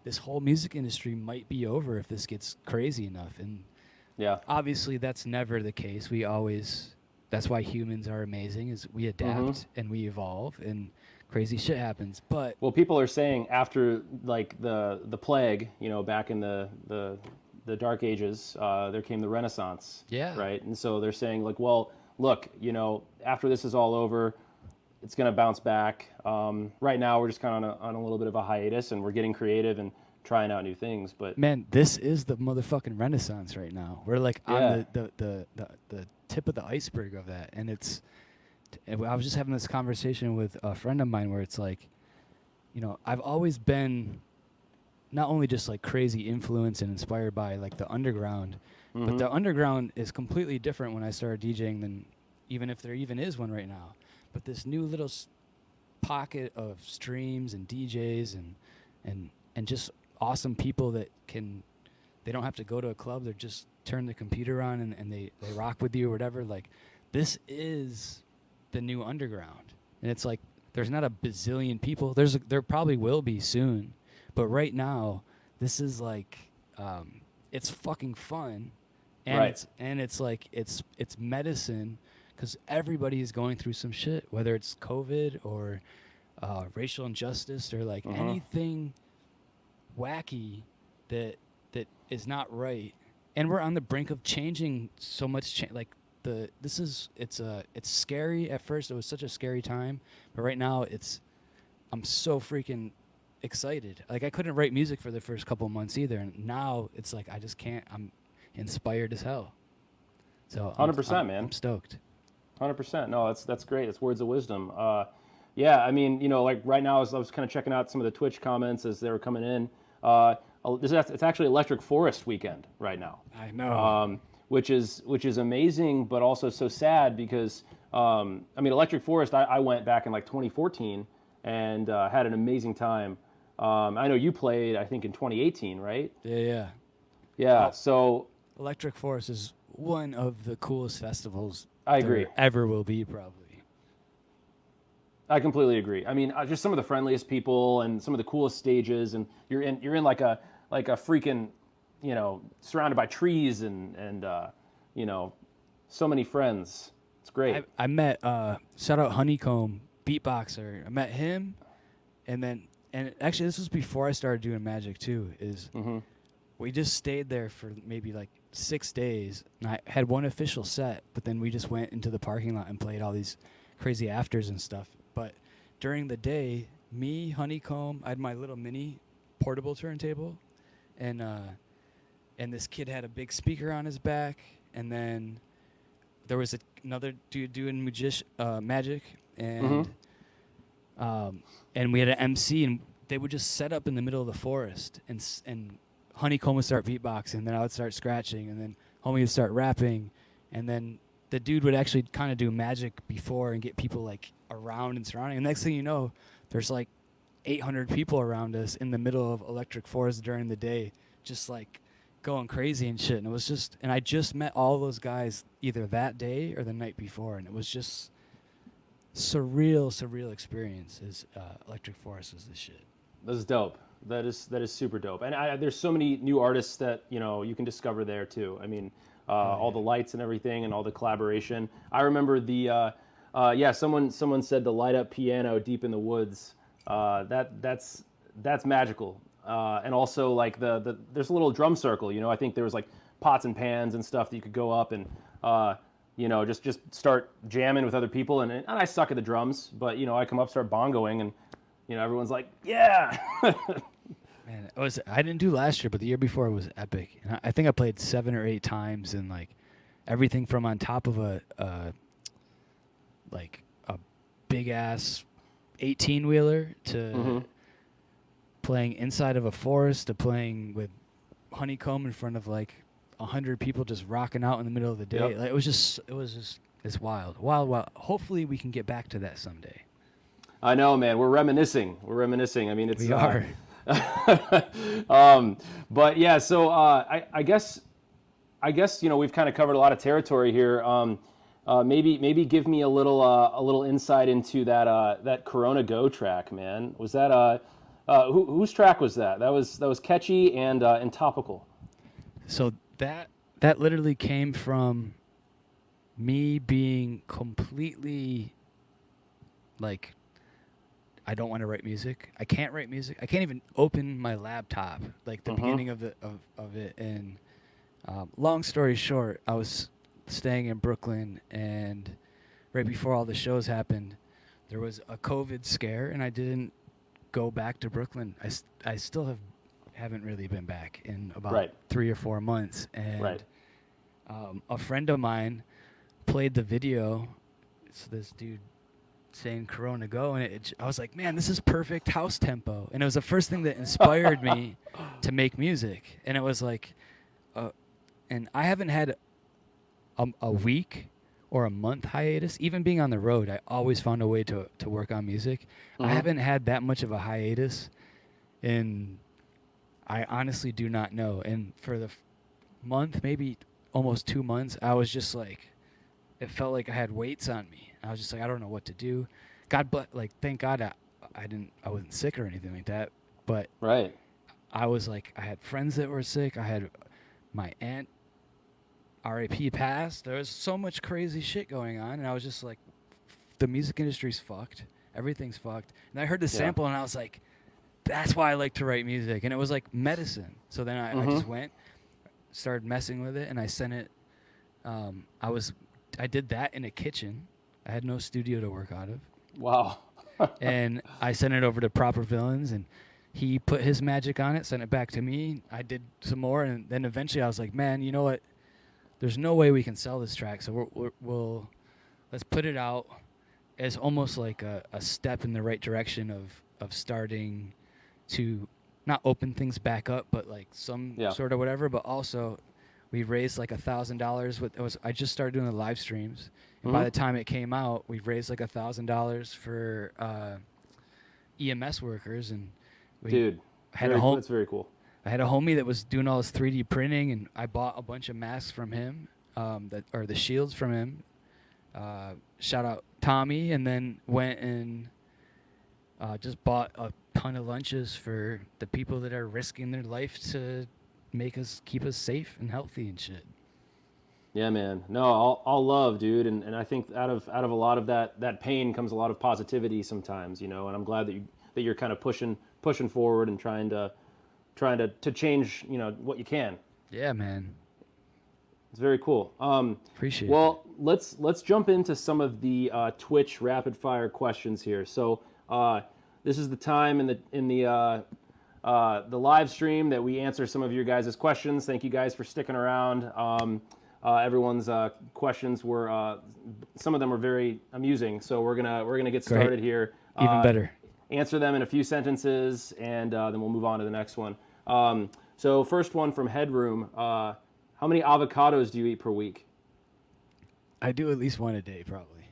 this whole music industry might be over if this gets crazy enough. And yeah, obviously that's never the case. That's why humans are amazing, is we adapt and we evolve and crazy shit happens. But people are saying after like the plague, back in the Dark Ages, there came the Renaissance. Yeah. Right. And so they're saying like, well, look, after this is all over, it's going to bounce back. Right now, we're just kind of on a little bit of a hiatus, and we're getting creative and trying out new things. But man, this is the motherfucking Renaissance right now. We're like on the tip of the iceberg of that, and I was just having this conversation with a friend of mine where it's like, I've always been not only just like crazy influenced and inspired by like the underground, but the underground is completely different when I started DJing than even if there even is one right now. But this new little pocket of streams and DJs and just awesome people that they don't have to go to a club. They just turn the computer on and they rock with you or whatever. Like, this is the new underground. And it's like, there's not a bazillion people. There probably will be soon. But right now, this is like, it's fucking fun. And it's like, it's medicine. Because everybody is going through some shit, whether it's COVID or racial injustice or like anything wacky that is not right. And we're on the brink of changing so much. It's scary at first. It was such a scary time, but right now I'm so freaking excited. Like, I couldn't write music for the first couple months either, and now it's like I just can't. I'm inspired as hell. So 100%, man. I'm stoked. 100%. No, that's great. It's words of wisdom. Yeah, I mean, like right now, I was kind of checking out some of the Twitch comments as they were coming in. It's actually Electric Forest weekend right now. I know. Which is amazing, but also so sad because I mean, Electric Forest. I went back in like 2014 and had an amazing time. I know you played, I think, in 2018, right? Yeah. Yeah. So Electric Forest is one of the coolest festivals I agree. there ever will be, probably. I completely agree. I mean, just some of the friendliest people and some of the coolest stages, and you're in like a freaking, surrounded by trees and so many friends. It's great. I met shout out Honeycomb beatboxer. I met him, and actually this was before I started doing magic too. We just stayed there for maybe like 6 days, and I had one official set, but then we just went into the parking lot and played all these crazy afters and stuff. But during the day, me, Honeycomb, I had my little mini portable turntable, and this kid had a big speaker on his back, and then there was another dude doing magic, and we had an MC, and they would just set up in the middle of the forest, and Honeycomb would start beatboxing, then I would start scratching, and then Homie would start rapping, and then the dude would actually kind of do magic before and get people like around and surrounding. And next thing you know, there's like 800 people around us in the middle of Electric Forest during the day, just like going crazy and shit. And it was just, and I just met all those guys either that day or the night before, and it was just surreal experience. Electric Forest was this shit. That's dope. That is super dope. And there's so many new artists that you can discover there too. I mean, all the lights and everything, and all the collaboration. I remember someone said the light up piano deep in the woods. That's magical. And also like there's a little drum circle. I think there was like pots and pans and stuff that you could go up and just start jamming with other people. And I suck at the drums, but I come up, start bongoing, and everyone's like, yeah. Man, I didn't do last year, but the year before it was epic. And I think I played 7 or 8 times, and like everything from on top of a big ass 18-wheeler to playing inside of a forest to playing with Honeycomb in front of like 100 people just rocking out in the middle of the day. Yep. Like, it's wild. Hopefully we can get back to that someday. I know, man. We're reminiscing. I mean, we are. But yeah, so I guess we've kind of covered a lot of territory here. Maybe give me a little insight into that Corona Go track, man. Was that whose track was that? That was catchy and topical. So that literally came from me being completely like, I don't want to write music. I can't write music. I can't even open my laptop. Like the beginning of it. And long story short, I was staying in Brooklyn, and right before all the shows happened, there was a COVID scare, and I didn't go back to Brooklyn. I still haven't really been back in about 3 or 4 months. And a friend of mine played the video. It's this dude saying Corona Go, and I was like, man, this is perfect house tempo. And it was the first thing that inspired me to make music. And it was like, and I haven't had a week or a month hiatus. Even being on the road, I always found a way to work on music. I haven't had that much of a hiatus, and I honestly do not know. And for the month, maybe almost 2 months, I was just like, it felt like I had weights on me. I was just like, I don't know what to do. Thank God I wasn't sick or anything like that. But I was like, I had friends that were sick. I had my aunt, R.I.P. passed. There was so much crazy shit going on, and I was just like, the music industry's fucked. Everything's fucked. And I heard the sample, and I was like, that's why I like to write music. And it was like medicine. So then I just went, started messing with it, and I sent it. I did that in a kitchen. I had no studio to work out of. Wow. And I sent it over to Proper Villains, and he put his magic on it, sent it back to me. I did some more, and then eventually I was like, man, you know what? there's no way we can sell this track, so we'll let's put it out as almost like a step in the right direction of starting to not open things back up, but like some sort of whatever. But also, we raised like $1,000 I just started doing the live streams, and by the time it came out, we've raised like $1,000 for EMS workers, and we that's very cool. I had a homie that was doing all this 3D printing, and I bought a bunch of masks from him, or the shields from him. Shout out Tommy, and then went and just bought a ton of lunches for the people that are risking their life to keep us safe and healthy and shit. Yeah, man. No, all love, dude, and I think out of a lot of that pain comes a lot of positivity sometimes, you know. And I'm glad that you're kind of pushing forward and trying to change, you know, what you can. Yeah, man. It's very cool. Appreciate it. Well, let's jump into some of the Twitch rapid fire questions here. So this is the time in the live stream that we answer some of your guys' questions. Thank you guys for sticking around. Everyone's questions were some of them were very amusing. So we're gonna get started here. Even better. Answer them in a few sentences, and then we'll move on to the next one. So first one from Headroom. How many avocados do you eat per week? I do at least one a day, probably.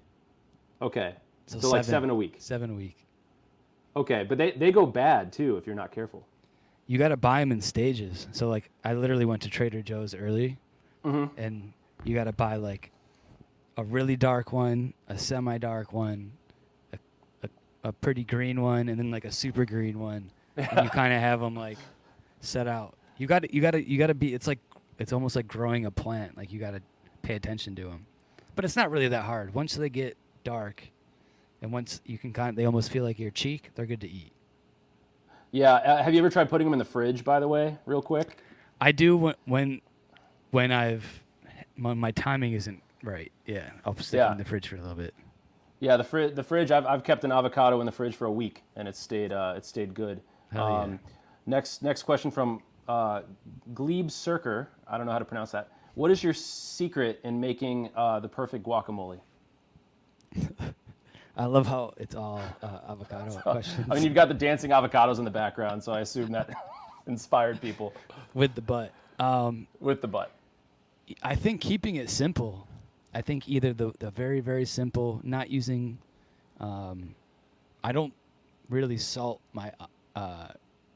Okay. So like 7 a week. 7 a week. Okay, but they go bad too if you're not careful. You got to buy them in stages. So like I literally went to Trader Joe's early, and you got to buy like a really dark one, a semi-dark one, a pretty green one, and then like a super green one. And you kind of have them like set out. You got to be. It's almost like growing a plant. Like you got to pay attention to them. But it's not really that hard. Once they get dark, and once you can they almost feel like your cheek, they're good to eat. Yeah. Have you ever tried putting them in the fridge, by the way, real quick? I do when my timing isn't right. Yeah, I'll stick them in the fridge for a little bit. Yeah, the fridge. I've kept an avocado in the fridge for a week, and it stayed good. Hell yeah. Next question from Glebe Circer. I don't know how to pronounce that. What is your secret in making the perfect guacamole? I love how it's all avocado questions. I mean, you've got the dancing avocados in the background, so I assume that inspired people. With the butt. With the butt. I think keeping it simple. I think either the very, very simple, not using... I don't really salt my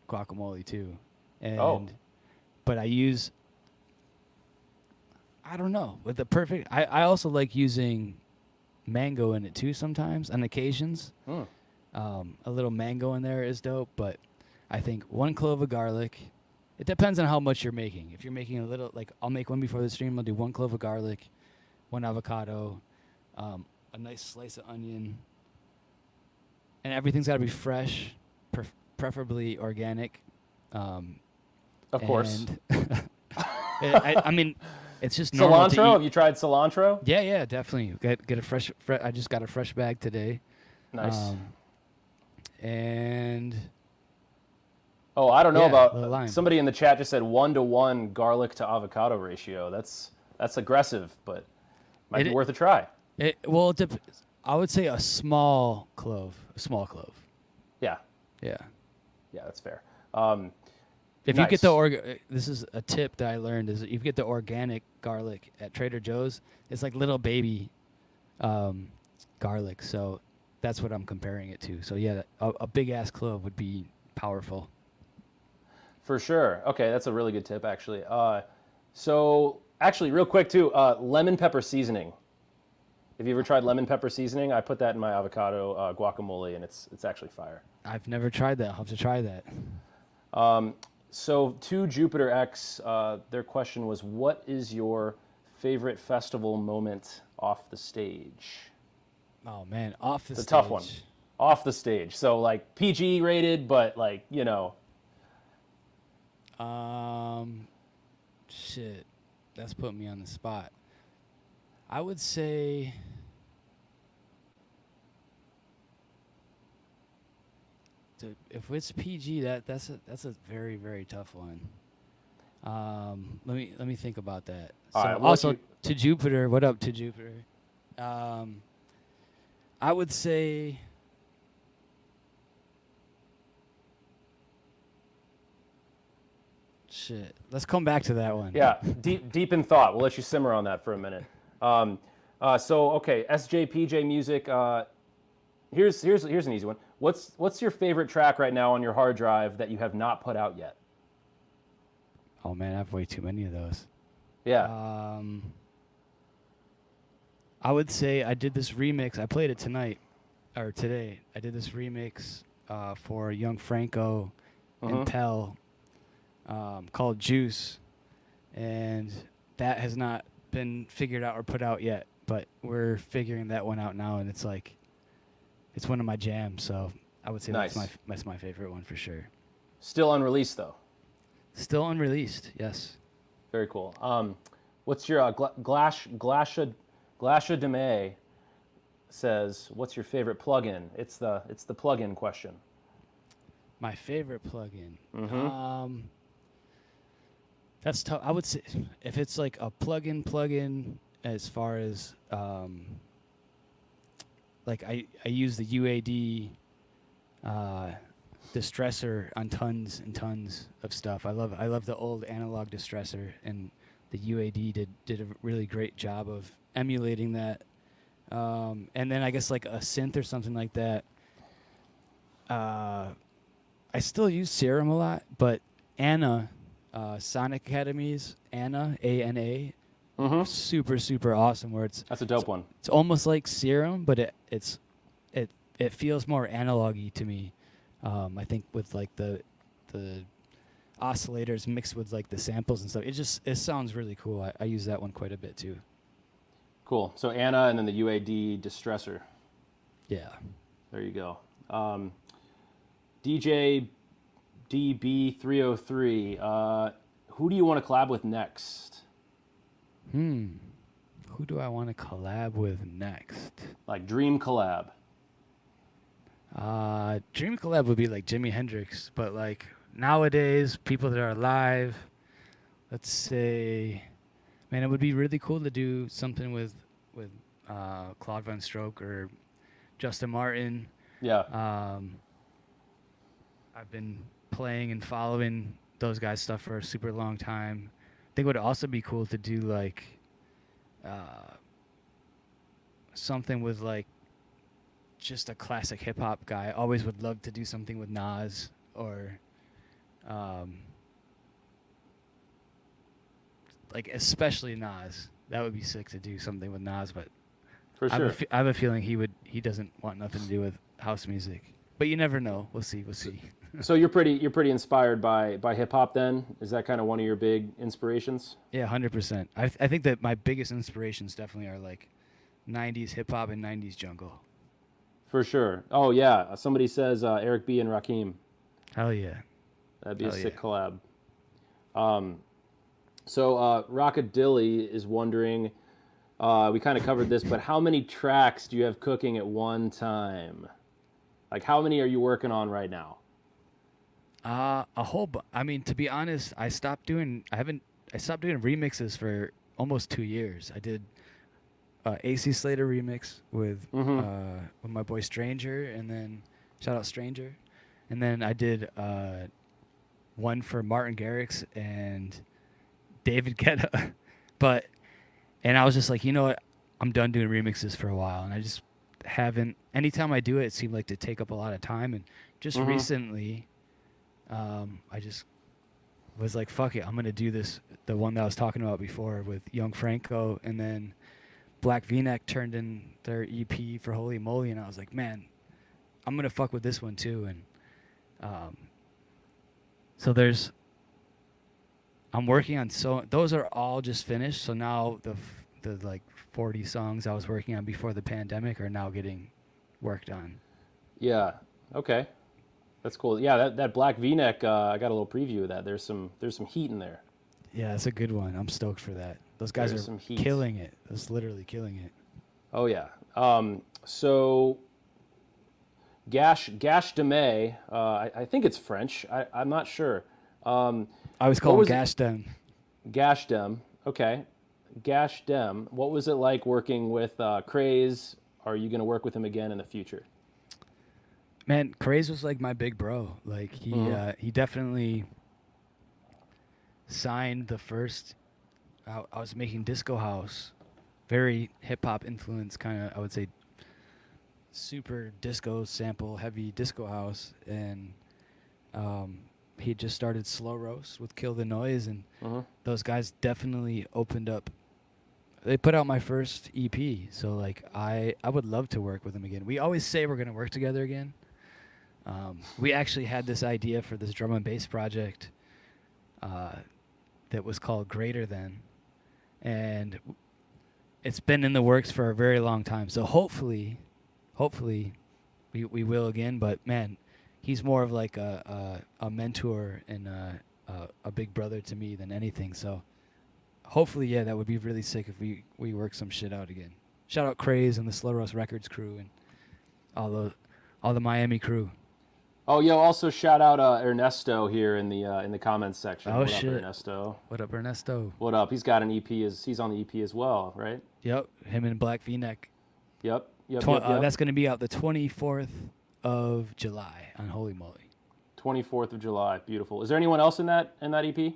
guacamole, too. But I use... I don't know. With the perfect... I also like using mango in it, too, sometimes, on occasions. A little mango in there is dope, but I think 1 clove of garlic... It depends on how much you're making. If you're making a little... Like, I'll make one before the stream. I'll do 1 clove of garlic, 1 avocado, a nice slice of onion, and everything's got to be fresh, preferably organic. Of course. I mean, it's just normal cilantro. to eat. Have you tried cilantro? Yeah, definitely. Get a fresh. I just got a fresh bag today. Nice. And I don't know about somebody in the chat just said 1-to-1 garlic to avocado ratio. That's aggressive, but might be worth a try. I would say a small clove. Yeah. Yeah, that's fair. If you get this is a tip that I learned, is if you get the organic garlic at Trader Joe's, it's like little baby garlic. So that's what I'm comparing it to. So yeah, a big ass clove would be powerful. For sure. Okay, that's a really good tip, actually. So actually, real quick too, lemon pepper seasoning. Have you ever tried lemon pepper seasoning? I put that in my avocado guacamole, and it's actually fire. I've never tried that. I'll have to try that. So to Jupiter X, their question was, what is your favorite festival moment off the stage? Oh, man, off the stage. It's a tough one. Off the stage. So, like, PG rated, but, like, you know. Shit. That's putting me on the spot. I would say... if it's PG, that's a very, very tough one. Let me think about that. All So right, well, also to Jupiter, what up to Jupiter? I would say shit. Let's come back to that one. Yeah, deep in thought. We'll let you simmer on that for a minute. Okay, SJPJ music. Here's an easy one. What's your favorite track right now on your hard drive that you have not put out yet? Oh man, I have way too many of those. Yeah. I would say I did this remix. I played it today. I did this remix for Young Franco and Pell called Juice, and that has not been figured out or put out yet. But we're figuring that one out now, and it's one of my jams. So I would say Nice. that's my favorite one for sure. Still unreleased though. Still unreleased, yes. Very cool. What's your Glasha Deme says? What's your favorite plugin? It's the plugin question. My favorite plugin. That's tough. I would say if it's like a plugin as far as like I use the UAD distressor on tons and tons of stuff. I love the old analog distressor, and the UAD did a really great job of emulating that. And then I guess like a synth or something like that. I still use Serum a lot, but Anna, Sonic Academy's Anna, ANA, super awesome. Where That's a dope one. It's almost like Serum, but it feels more analog-y to me. I think with like the oscillators mixed with like the samples and stuff, it sounds really cool. I use that one quite a bit too. Cool. So Anna and then the UAD distressor. Yeah. There you go. DJ DB303. Who do you want to collab with next? Who do I want to collab with next? Like dream collab. Dream collab would be like Jimi Hendrix, but like nowadays, people that are alive, let's say, man, it would be really cool to do something with Claude Van Stroke or Justin Martin. Yeah. I've been playing and following those guys' stuff for a super long time. I think it would also be cool to do like something with like just a classic hip hop guy. I always would love to do something with Nas or like especially Nas. That would be sick to do something with Nas, but For sure. I have a feeling he doesn't want nothing to do with house music. But you never know. We'll see. So you're pretty inspired by hip hop then? Is that kind of one of your big inspirations? Yeah, 100%. I think that my biggest inspirations definitely are like 90s hip hop and 90s jungle. For sure. Oh yeah. Somebody says Eric B and Rakim. Hell yeah. That'd be a sick collab. So Rockadilly is wondering, we kind of covered this, but how many tracks do you have cooking at one time? Like how many are you working on right now? A whole I mean, to be honest, I stopped doing remixes for almost 2 years. I did AC Slater remix with my boy Stranger, and then shout out Stranger, and then I did one for Martin Garrix and David Guetta, and I was just like, you know what, I'm done doing remixes for a while, and I just haven't. Anytime I do it, it seemed like to take up a lot of time, and just recently, I just was like, fuck it, I'm gonna do this. The one that I was talking about before with Young Franco, and then Black V-Neck turned in their EP for Holy Moly, and I was like, man, I'm gonna fuck with this one too. And so I'm working on, so those are all just finished. So now the like 40 songs I was working on before the pandemic are now getting worked on. Yeah. Okay. That's cool. Yeah, that Black V-Neck, I got a little preview of that. There's some heat in there. Yeah, it's a good one. I'm stoked for that. Those guys There's are some heat. killing it. That's literally killing it. Oh yeah. So Gash Demay, I think it's French. I'm not sure. I always call What him was it? Gash Dem. Gashdem. Okay. Gashdem. What was it like working with Craze? Are you going to work with him again in the future? Man, Craze was like my big bro. Like he definitely signed the first. I was making disco house, very hip hop influence, kind of. I would say super disco sample heavy disco house, and he just started Slow Roast with Kill the Noise, and those guys definitely opened up. They put out my first EP, so like I would love to work with them again. We always say we're gonna work together again. We actually had this idea for this drum and bass project that was called Greater Than, and it's been in the works for a very long time. So hopefully we will again. But man, he's more of like a mentor and a big brother to me than anything. So hopefully, yeah, that would be really sick if we work some shit out again. Shout out Craze and the Slow Roast Records crew and all the Miami crew. Oh, yo! Also, shout out Ernesto here in the comments section. Oh, what shit. up, Ernesto? What up, Ernesto? What up? He's got an EP. He's on the EP as well, right? Yep, him and Black V-Neck. Yep. That's going to be out the 24th of July on Holy Moly. 24th of July. Beautiful. Is there anyone else in that EP?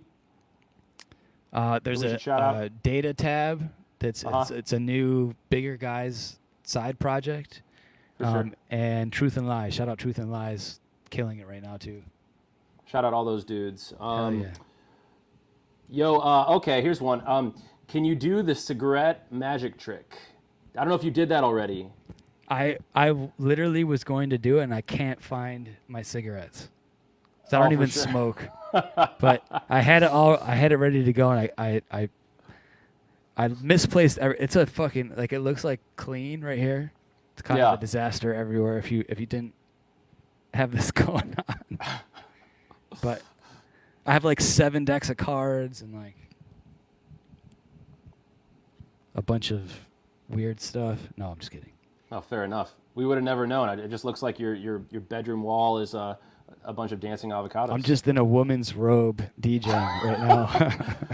There's we should shout out? a data tab. It's a new bigger guys side project. For sure. And Truth and Lies. Shout out Truth and Lies, killing it right now too. Shout out all those dudes. Hell yeah. Yo, okay, here's one. Can you do the cigarette magic trick? I don't know if you did that already. I literally was going to do it, and I can't find my cigarettes. So I don't even smoke. But I had it ready to go, and I misplaced. It's a fucking, like, it looks like clean right here. It's kind of a disaster everywhere if you didn't have this going on. But I have like 7 decks of cards and like a bunch of weird stuff. No, I'm just kidding. Oh, fair enough. We would have never known. It just looks like your bedroom wall is a bunch of dancing avocados. I'm just in a woman's robe DJing right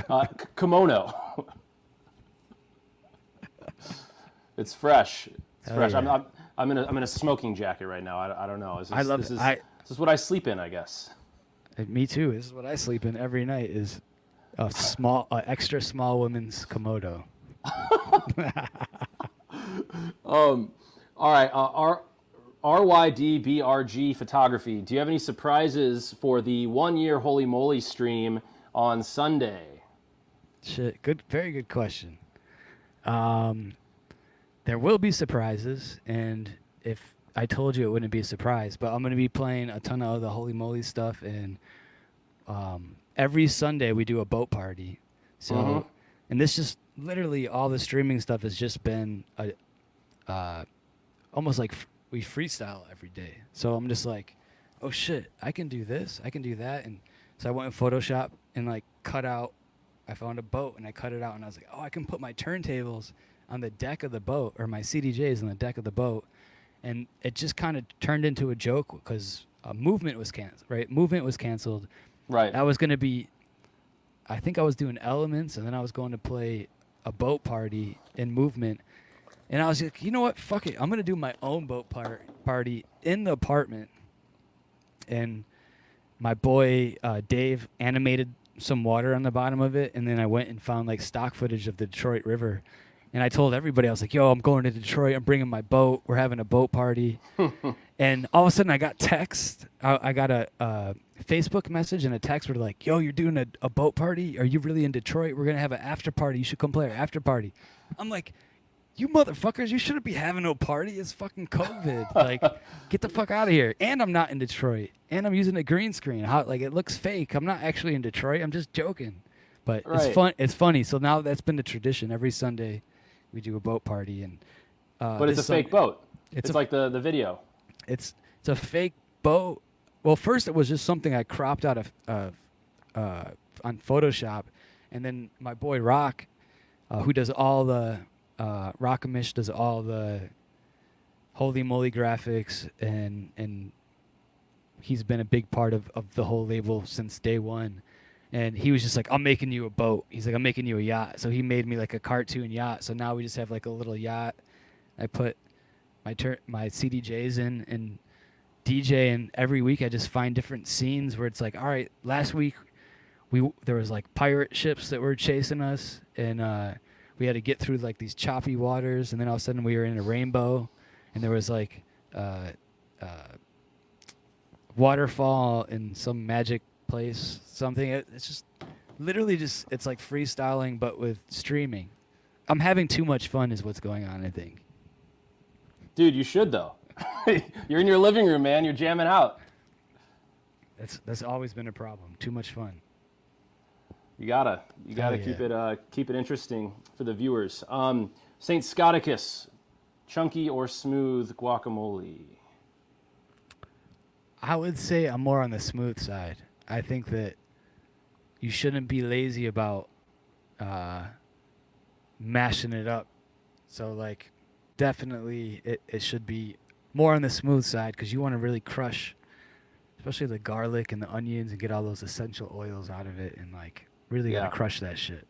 now. Kimono. It's fresh. It's fresh. Yeah. I'm in a smoking jacket right now. I don't know. I love it. This is what I sleep in, I guess. Me too. This is what I sleep in every night. Is a extra small woman's Komodo. All right. RYDBRG Photography. Do you have any surprises for the 1-year Holy Moly stream on Sunday? Shit. Good. Very good question. There will be surprises, and if I told you it wouldn't be a surprise, but I'm going to be playing a ton of the Holy Moly stuff, and every Sunday we do a boat party. So, and this just literally all the streaming stuff has just been almost like we freestyle every day. So I'm just like, oh shit, I can do this, I can do that, and so I went in Photoshop and like cut out. I found a boat and I cut it out, and I was like, oh, I can put my turntables on the deck of the boat, or my CDJs on the deck of the boat. And it just kind of turned into a joke because Movement was canceled, right? Movement was canceled. Right. That was going to be, I think I was doing Elements, and then I was going to play a boat party in Movement. And I was like, you know what? Fuck it. I'm going to do my own boat party in the apartment. And my boy Dave animated some water on the bottom of it, and then I went and found like stock footage of the Detroit River. And I told everybody, I was like, yo, I'm going to Detroit. I'm bringing my boat. We're having a boat party. And all of a sudden I got text. I got a Facebook message and a text where like, yo, you're doing a boat party? Are you really in Detroit? We're going to have an after party. You should come play our after party. I'm like, you motherfuckers, you shouldn't be having no party. It's fucking COVID. Like, get the fuck out of here. And I'm not in Detroit. And I'm using a green screen. Like, it looks fake. I'm not actually in Detroit. I'm just joking. But it's fun. It's funny. So now that's been the tradition. Every Sunday we do a boat party, and but it's a fake boat. It's like the video. It's a fake boat. Well, first it was just something I cropped out of on Photoshop, and then my boy Rock, who does all the Rockamish does all the Holy Moly graphics, and he's been a big part of the whole label since day one. And he was just like, I'm making you a boat. He's like, I'm making you a yacht. So he made me like a cartoon yacht. So now we just have like a little yacht. I put my CDJs in and DJ, and every week I just find different scenes where it's like, all right, last week there was like pirate ships that were chasing us, and we had to get through like these choppy waters, and then all of a sudden we were in a rainbow, and there was like waterfall in some magic place, something. It's just literally just, it's like freestyling but with streaming. I'm having too much fun is what's going on, I think. Dude, you should though. You're in your living room, man. You're jamming out. That's always been a problem. Too much fun. You gotta keep it interesting for the viewers. Saint Scoticus, chunky or smooth guacamole? I would say I'm more on the smooth side. I think that you shouldn't be lazy about mashing it up. So like, definitely it should be more on the smooth side, because you want to really crush, especially the garlic and the onions, and get all those essential oils out of it, and like really gotta crush that shit.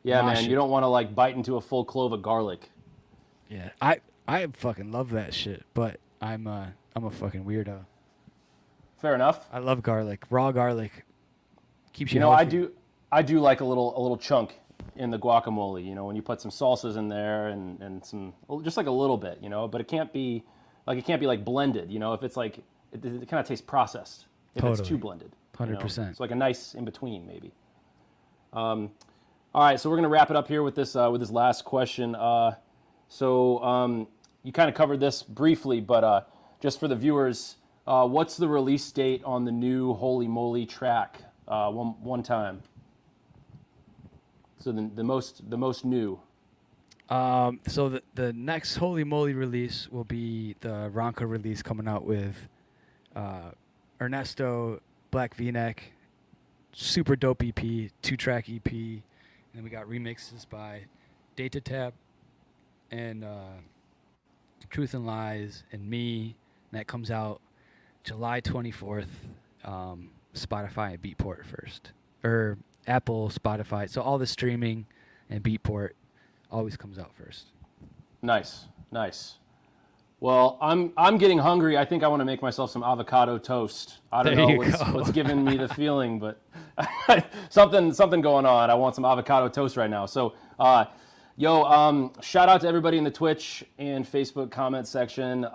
Yeah, Mosh man, it. you don't want to like bite into a full clove of garlic. Yeah, I fucking love that shit, but I'm a fucking weirdo. Fair enough. I love garlic, raw garlic. Keeps you. You know, healthy. I do like a little chunk in the guacamole. You know, when you put some salsas in there and some, just like a little bit. You know, but it can't be like blended. You know, if it's like it kind of tastes processed if Totally. it's too blended. 100%. It's like a nice in between maybe. All right, so we're gonna wrap it up here with this last question. You kind of covered this briefly, but just for the viewers, what's the release date on the new Holy Moly track? One time. So the most new. So the next Holy Moly release will be the Ronca release, coming out with Ernesto, Black V-Neck, super dope EP, 2-track EP, and then we got remixes by Data Tab and Truth and Lies and me, and that comes out July 24th, Spotify and Beatport first, or Apple, Spotify. So all the streaming and Beatport always comes out first. Nice. Well, I'm getting hungry. I think I want to make myself some avocado toast. I don't know what's giving me the feeling, but something going on. I want some avocado toast right now. So, shout out to everybody in the Twitch and Facebook comment section.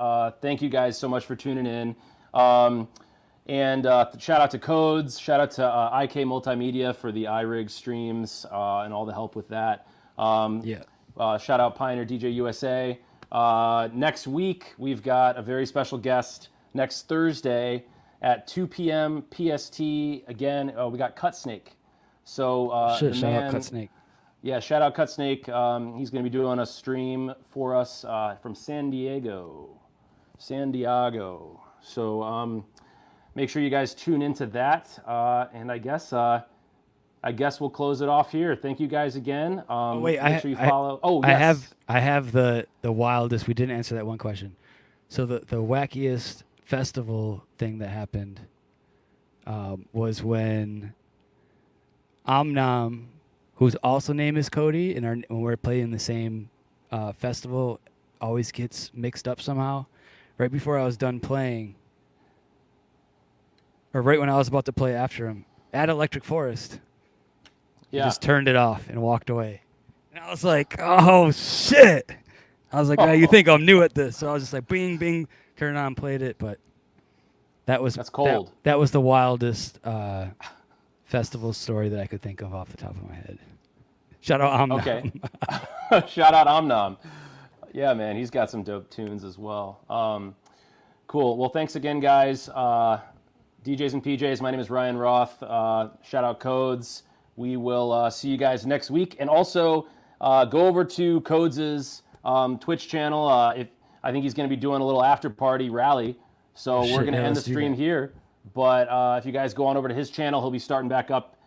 Thank you guys so much for tuning in. And shout out to Codes. Shout out to IK Multimedia for the iRig streams and all the help with that. Shout out Pioneer DJ USA. Next week, we've got a very special guest next Thursday at 2 p.m. PST. Again, we got Cut Snake. So shout out Cut Snake. Yeah, shout out Cut Snake. He's going to be doing a stream for us from San Diego. So make sure you guys tune into that. And I guess we'll close it off here. Thank you guys again. Make sure you follow. Yes. I have the wildest. We didn't answer that one question. So the wackiest festival thing that happened was when Omnam, whose also name is Cody, and when we're playing the same festival, always gets mixed up somehow. Right before I was done playing, or right when I was about to play after him, at Electric Forest, he just turned it off and walked away. And I was like, oh, shit. I was like, now you think I'm new at this. So I was just like, bing, bing, turned it on, played it. But that's cold. That was the wildest festival story that I could think of off the top of my head. Shout out Omnam. Okay. Shout out Omnam. Yeah, man, he's got some dope tunes as well. Cool. Well, thanks again, guys. DJs and PJs, my name is Ryan Roth. Shout out Codes. We will see you guys next week. And also, go over to Codes' Twitch channel. I think he's going to be doing a little after-party rally. So we're going to end the stream here. But if you guys go on over to his channel, he'll be starting back up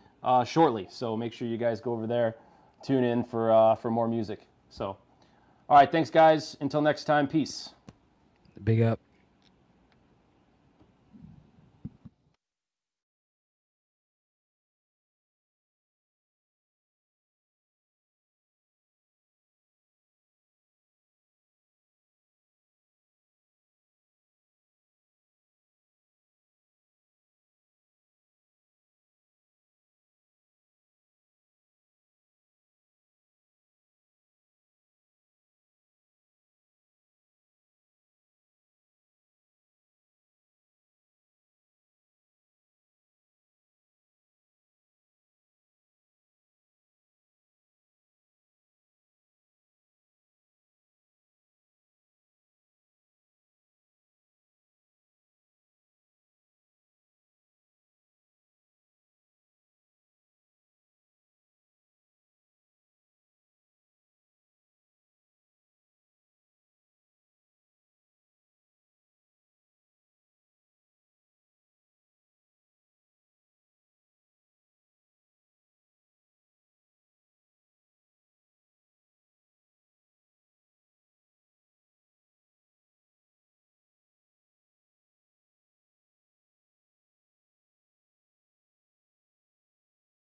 shortly. So make sure you guys go over there, tune in for more music. So, all right, thanks, guys. Until next time, peace. Big up.